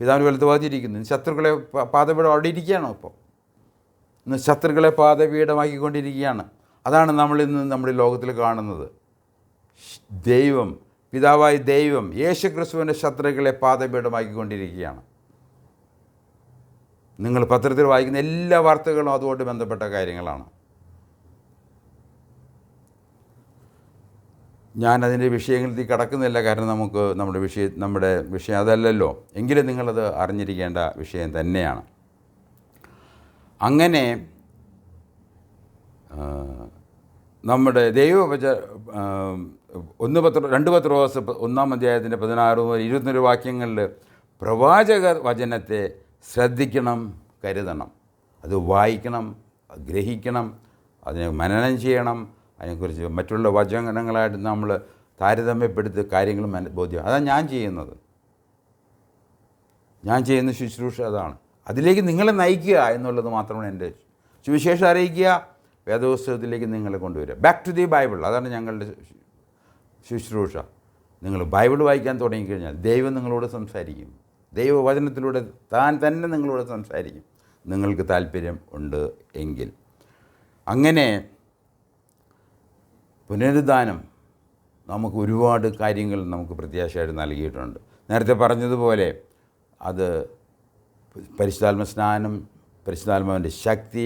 പിതാവിന് വലത്ത് ഭാഗത്തിരിക്കുന്നു. ശത്രുക്കളെ പാദപീഠം അവിടെ ഇരിക്കുകയാണോ? ഇപ്പോൾ ഇന്ന് ശത്രുക്കളെ പാദപീഠമാക്കിക്കൊണ്ടിരിക്കുകയാണ്. അതാണ് നമ്മളിന്ന് നമ്മുടെ ലോകത്തിൽ കാണുന്നത്. ദൈവം, പിതാവായ ദൈവം യേശുക്രിസ്തുവിൻ്റെ ശത്രുക്കളെ പാദപീഠമാക്കിക്കൊണ്ടിരിക്കുകയാണ്. നിങ്ങൾ പത്രത്തിൽ വായിക്കുന്ന എല്ലാ വാർത്തകളും അതുകൊണ്ട് ബന്ധപ്പെട്ട കാര്യങ്ങളാണ്. ഞാനതിൻ്റെ വിഷയങ്ങളിലേക്ക് കടക്കുന്നില്ല, കാരണം നമ്മുടെ വിഷയം അതല്ലല്ലോ. എങ്കിലും നിങ്ങളത് അറിഞ്ഞിരിക്കേണ്ട വിഷയം തന്നെയാണ്. അങ്ങനെ നമ്മുടെ രണ്ട് പത്രോസ് 1-ാം അധ്യായത്തിൻ്റെ 16 മുതൽ 21 വാക്യങ്ങളിൽ പ്രവാചക വചനത്തെ ശ്രദ്ധിക്കണം, കരുതണം. അത് വായിക്കണം, ഗ്രഹിക്കണം, അതിനെ മനനം ചെയ്യണം. അതിനെക്കുറിച്ച് മറ്റുള്ള വചനങ്ങളായിട്ട് നമ്മൾ താരതമ്യപ്പെടുത്തി കാര്യങ്ങൾ ബോധ്യം. അതാണ് ഞാൻ ചെയ്യുന്നത്. ഞാൻ ചെയ്യുന്ന ശുശ്രൂഷ അതാണ്. അതിലേക്ക് നിങ്ങളെ നയിക്കുക എന്നുള്ളത് മാത്രമാണ് എൻ്റെ സുവിശേഷം അറിയിക്കുക, വേദപുസ്തകത്തിലേക്ക് നിങ്ങളെ കൊണ്ടുവരിക. ബാക്ക് ടു ദി ബൈബിൾ, അതാണ് ഞങ്ങളുടെ ശുശ്രൂഷ. നിങ്ങൾ ബൈബിൾ വായിക്കാൻ തുടങ്ങിക്കഴിഞ്ഞാൽ ദൈവം നിങ്ങളോട് സംസാരിക്കും. ദൈവവചനത്തിലൂടെ താൻ തന്നെ നിങ്ങളോട് സംസാരിക്കും, നിങ്ങൾക്ക് താല്പര്യം ഉണ്ട് എങ്കിൽ. അങ്ങനെ പുനരുദ്ധാനം നമുക്ക് ഒരുപാട് കാര്യങ്ങൾ നമുക്ക് പ്രത്യാശയായിട്ട് നൽകിയിട്ടുണ്ട്. നേരത്തെ പറഞ്ഞതുപോലെ അത് പരിശുദ്ധാത്മ സ്നാനം, പരിശുദ്ധാത്മാവിൻ്റെ ശക്തി,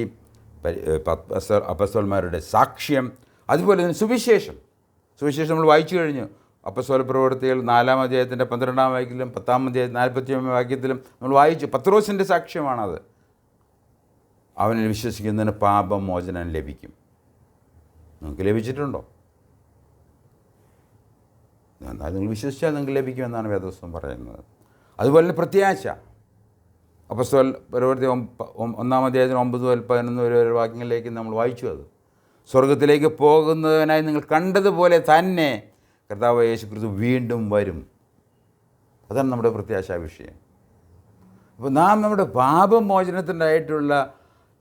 അപ്പസ്തോലന്മാരുടെ സാക്ഷ്യം, അതുപോലെ തന്നെ സുവിശേഷം നമ്മൾ വായിച്ചു കഴിഞ്ഞു. അപ്പസ്തോല പ്രവൃത്തികൾ 4-ാം അധ്യായത്തിൻ്റെ 12-ാം വാക്യത്തിലും 10-ാം അധ്യായം 41-ാം വാക്യത്തിലും നമ്മൾ വായിച്ചു. പത്രോസിൻ്റെ സാക്ഷ്യമാണത്. അവനിൽ വിശ്വസിക്കുന്നതിന് പാപമോചനം ലഭിക്കും. നിങ്ങൾക്ക് ലഭിച്ചിട്ടുണ്ടോ? എന്നാൽ നിങ്ങൾ വിശ്വസിച്ചാൽ നിങ്ങൾക്ക് ലഭിക്കുമെന്നാണ് വേദപുസ്തകം പറയുന്നത്. അതുപോലെ തന്നെ പ്രത്യാശ. അപ്പസ്തോല പ്രവൃത്തി 1-ാം അധ്യായത്തിന് 9 മുതൽ 11 വരെ വാക്യങ്ങളിലേക്ക് നമ്മൾ വായിച്ചു. അത് സ്വർഗത്തിലേക്ക് പോകുന്നതിനായി നിങ്ങൾ കണ്ടതുപോലെ തന്നെ കർത്താവ് യേശുക്രിസ്തു വീണ്ടും വരും. അതാണ് നമ്മുടെ പ്രത്യാശാ വിഷയം. അപ്പോൾ നാം നമ്മുടെ പാപമോചനത്തിനായിട്ടുള്ള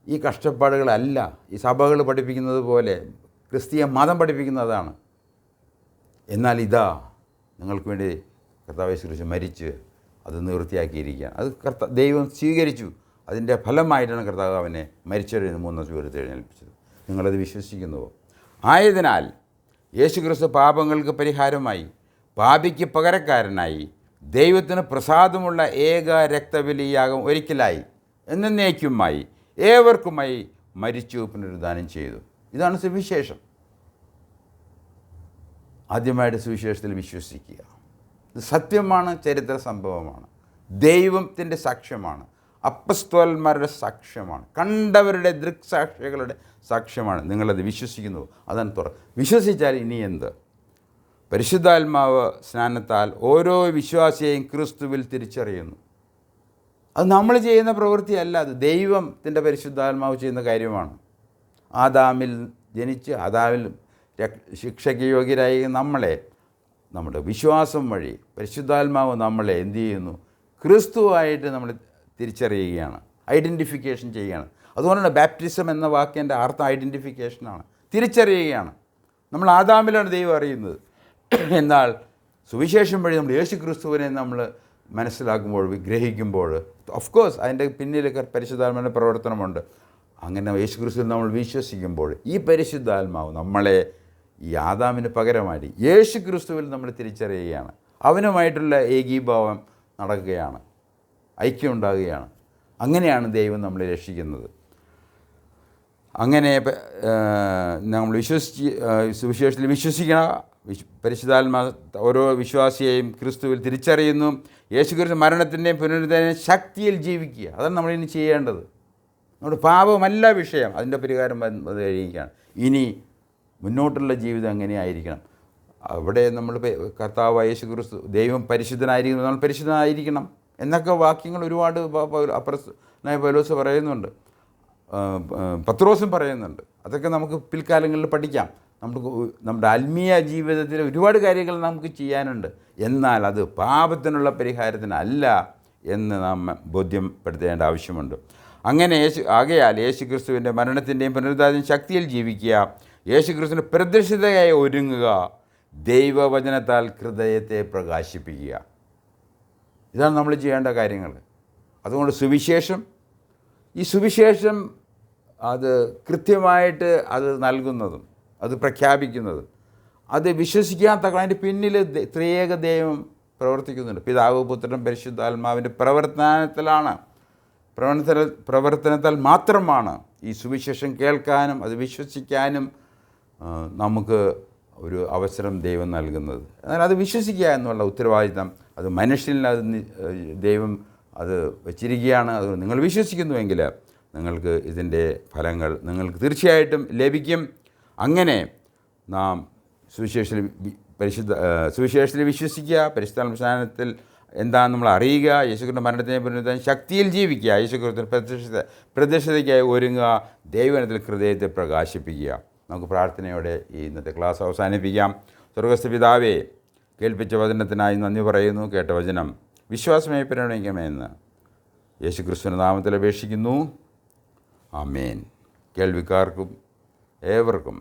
ഈ കഷ്ടപ്പാടുകളല്ല ഈ സഭകൾ പഠിപ്പിക്കുന്നത് പോലെ ക്രിസ്തീയ മതം പഠിപ്പിക്കുന്നതാണ്. എന്നാൽ ഇതാ നിങ്ങൾക്ക് വേണ്ടി കർത്താവ് യേശുക്രിസ്തു മരിച്ച് അത് നിവൃത്തിയാക്കിയിരിക്കുകയാണ്. അത് ദൈവം സ്വീകരിച്ചു. അതിൻ്റെ ഫലമായിട്ടാണ് കർത്താവ് അവനെ മരിച്ചവരിൽ നിന്ന് 3 ദിവസം എഴുന്നേൽപ്പിച്ചത്. നിങ്ങളത് വിശ്വസിക്കുന്നുവോ? ആയതിനാൽ യേശുക്രിസ്തു പാപങ്ങൾക്ക് പരിഹാരമായി, പാപിക്ക് പകരക്കാരനായി, ദൈവത്തിന് പ്രസാദമുള്ള ഏക രക്തബലിയാഗം ഒരിക്കലായി എന്നേക്കുമായി ഏവർക്കുമായി മരിച്ചു, പുനരുദ്ധാനം ചെയ്തു. ഇതാണ് സുവിശേഷം. ആദ്യമായിട്ട് സുവിശേഷത്തിൽ വിശ്വസിക്കുക. ഇത് സത്യമാണ്, ചരിത്ര സംഭവമാണ്, ദൈവത്തിൻ്റെ സാക്ഷ്യമാണ്, അപ്പസ്തോലന്മാരുടെ സാക്ഷ്യമാണ്, കണ്ടവരുടെ ദൃക്സാക്ഷികളുടെ സാക്ഷ്യമാണ്. നിങ്ങളത് വിശ്വസിക്കുന്നു. അതാണ് വിശ്വസിച്ചാൽ ഇനി എന്ത്? പരിശുദ്ധാത്മാവ് സ്നാനത്താൽ ഓരോ വിശ്വാസിയെയും ക്രിസ്തുവിൽ തിരിച്ചറിയുന്നു. അത് നമ്മൾ ചെയ്യുന്ന പ്രവൃത്തിയല്ല, അത് ദൈവത്തിൻ്റെ പരിശുദ്ധാത്മാവ് ചെയ്യുന്ന കാര്യമാണ്. ആദാമിൽ ജനിച്ച് ആദാമിൽ ശിക്ഷയ്ക്ക് യോഗ്യരായി നമ്മളെ നമ്മുടെ വിശ്വാസം വഴി പരിശുദ്ധാത്മാവ് നമ്മളെ എന്തു ചെയ്യുന്നു? ക്രിസ്തുവായിട്ട് നമ്മൾ തിരിച്ചറിയുകയാണ്, ഐഡൻറ്റിഫിക്കേഷൻ ചെയ്യുകയാണ്. അതുകൊണ്ടാണ് ബാപ്റ്റിസം എന്ന വാക്കിൻ്റെ അർത്ഥം ഐഡൻറ്റിഫിക്കേഷനാണ്, തിരിച്ചറിയുകയാണ്. നമ്മൾ ആദാമിലാണ് ദൈവം അറിയുന്നത്. എന്നാൽ സുവിശേഷം വഴി നമ്മൾ യേശു ക്രിസ്തുവിനെ നമ്മൾ മനസ്സിലാക്കുമ്പോൾ, വിഗ്രഹിക്കുമ്പോൾ, ഓഫ് കോഴ്സ് അതിൻ്റെ പിന്നിലൊക്കെ പരിശുദ്ധാത്മാവിൻ്റെ പ്രവർത്തനമുണ്ട്. അങ്ങനെ യേശു ക്രിസ്തുവിൽ നമ്മൾ വിശ്വസിക്കുമ്പോൾ ഈ പരിശുദ്ധാത്മാവ് നമ്മളെ ഈ ആദാമിന് പകരമായിട്ട് യേശു ക്രിസ്തുവിൽ നമ്മൾ തിരിച്ചറിയുകയാണ്. അവനുമായിട്ടുള്ള ഏകീഭാവം നടക്കുകയാണ്, ഐക്യം ഉണ്ടാകുകയാണ്. അങ്ങനെയാണ് ദൈവം നമ്മളെ രക്ഷിക്കുന്നത്. അങ്ങനെ നമ്മൾ സുവിശേഷത്തിൽ വിശ്വസിക്കണം. പരിശുദ്ധാത്മാ ഓരോ വിശ്വാസിയെയും ക്രിസ്തുവിൽ തിരിച്ചറിയുന്നു. യേശു ക്രിസ്തു മരണത്തിൻ്റെയും പുനരുദ്ധാനത്തിൻ്റെയും ശക്തിയിൽ ജീവിക്കുക. അതാണ് നമ്മളിനി ചെയ്യേണ്ടത്. നമ്മുടെ പാപമല്ല വിഷയം, അതിൻ്റെ പരിഹാരം അത് കഴിയുകയാണ്. ഇനി മുന്നോട്ടുള്ള ജീവിതം എങ്ങനെയായിരിക്കണം? അവിടെ നമ്മൾ കർത്താവ് യേശു ക്രിസ്തു ദൈവം പരിശുദ്ധനായിരിക്കണം, നമ്മൾ പരിശുദ്ധനായിരിക്കണം എന്നൊക്കെ വാക്യങ്ങൾ ഒരുപാട് പൗലോസ് പറയുന്നുണ്ട്, പത്രോസും പറയുന്നുണ്ട്. അതൊക്കെ നമുക്ക് പിൽക്കാലങ്ങളിൽ പഠിക്കാം. നമ്മുടെ ആത്മീയ ജീവിതത്തിൽ ഒരുപാട് കാര്യങ്ങൾ നമുക്ക് ചെയ്യാനുണ്ട്. എന്നാൽ അത് പാപത്തിനുള്ള പരിഹാരത്തിനല്ല എന്ന് നാം ബോധ്യപ്പെടുത്തേണ്ട ആവശ്യമുണ്ട്. അങ്ങനെ ആകയാൽ യേശു ക്രിസ്തുവിൻ്റെ മരണത്തിൻ്റെയും പുനരുദ്ധാനത്തിൻ്റെയും ശക്തിയിൽ ജീവിക്കുക, യേശു ക്രിസ്തുവിൻ്റെ പ്രദർശിതയായി ഒരുങ്ങുക, ദൈവവചനത്താൽ ഹൃദയത്തെ പ്രകാശിപ്പിക്കുക. ഇതാണ് നമ്മൾ ചെയ്യേണ്ട കാര്യങ്ങൾ. അതുകൊണ്ട് ഈ സുവിശേഷം അത് കൃത്യമായിട്ട് അത് നൽകുന്നതും അത് പ്രഖ്യാപിക്കുന്നതും അത് വിശ്വസിക്കാൻ തക്ക അതിൻ്റെ പിന്നിൽ ത്രിയേക ദൈവം പ്രവർത്തിക്കുന്നുണ്ട്. പിതാവ്, പുത്രൻ, പരിശുദ്ധാത്മാവിൻ്റെ പ്രവർത്തനത്താൽ മാത്രമാണ് ഈ സുവിശേഷം കേൾക്കാനും അത് വിശ്വസിക്കാനും നമുക്ക് ഒരു അവസരം ദൈവം നൽകുന്നത്. എന്നാൽ അത് വിശ്വസിക്കുക എന്നുള്ള ഉത്തരവാദിത്തം അത് മനുഷ്യനിൽ അത് ദൈവം അത് വച്ചിരിക്കുകയാണ്. അത് നിങ്ങൾ വിശ്വസിക്കുന്നുവെങ്കിൽ നിങ്ങൾക്ക് ഇതിൻ്റെ ഫലങ്ങൾ നിങ്ങൾക്ക് തീർച്ചയായിട്ടും ലഭിക്കും. അങ്ങനെ നാം സുവിശേഷത്തിൽ വിശ്വസിക്കുക, പരിശുദ്ധാത്മാവിൽ എന്താണെന്ന് നമ്മൾ അറിയുക, യേശുക്രിസ്തുവിൻ്റെ മരണത്തിനെ പുനരുദ്ധാനത്തിൻ്റെയും ശക്തിയിൽ ജീവിക്കുക, യേശുക്രിസ്തുവിൻ്റെ പ്രത്യക്ഷതയ്ക്കായി ഒരുങ്ങുക, ദൈവവചനത്തിൽ ഹൃദയത്തെ പ്രകാശിപ്പിക്കുക. നമുക്ക് പ്രാർത്ഥനയോടെ ഈ ഇന്നത്തെ ക്ലാസ് അവസാനിപ്പിക്കാം. സ്വർഗ്ഗസ്ഥ പിതാവേ, കേൾപ്പിച്ച വചനത്തിനായി നന്ദി പറയുന്നു. കേട്ട വചനം വിശ്വാസമായി പരിഗണിക്കണമെന്ന് യേശുക്രിസ്തുവിൻ്റെ നാമത്തിൽ അപേക്ഷിക്കുന്നു. ആമേൻ. കേൾവിക്കാർക്കും ഏവർക്കും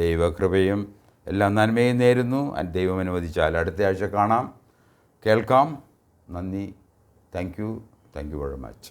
ദൈവകൃപയും എല്ലാ നന്മയും നേരുന്നു. ദൈവം അനുവദിച്ചാൽ അടുത്ത ആഴ്ച കാണാം, കേൾക്കാം. നന്ദി. Thank you very much.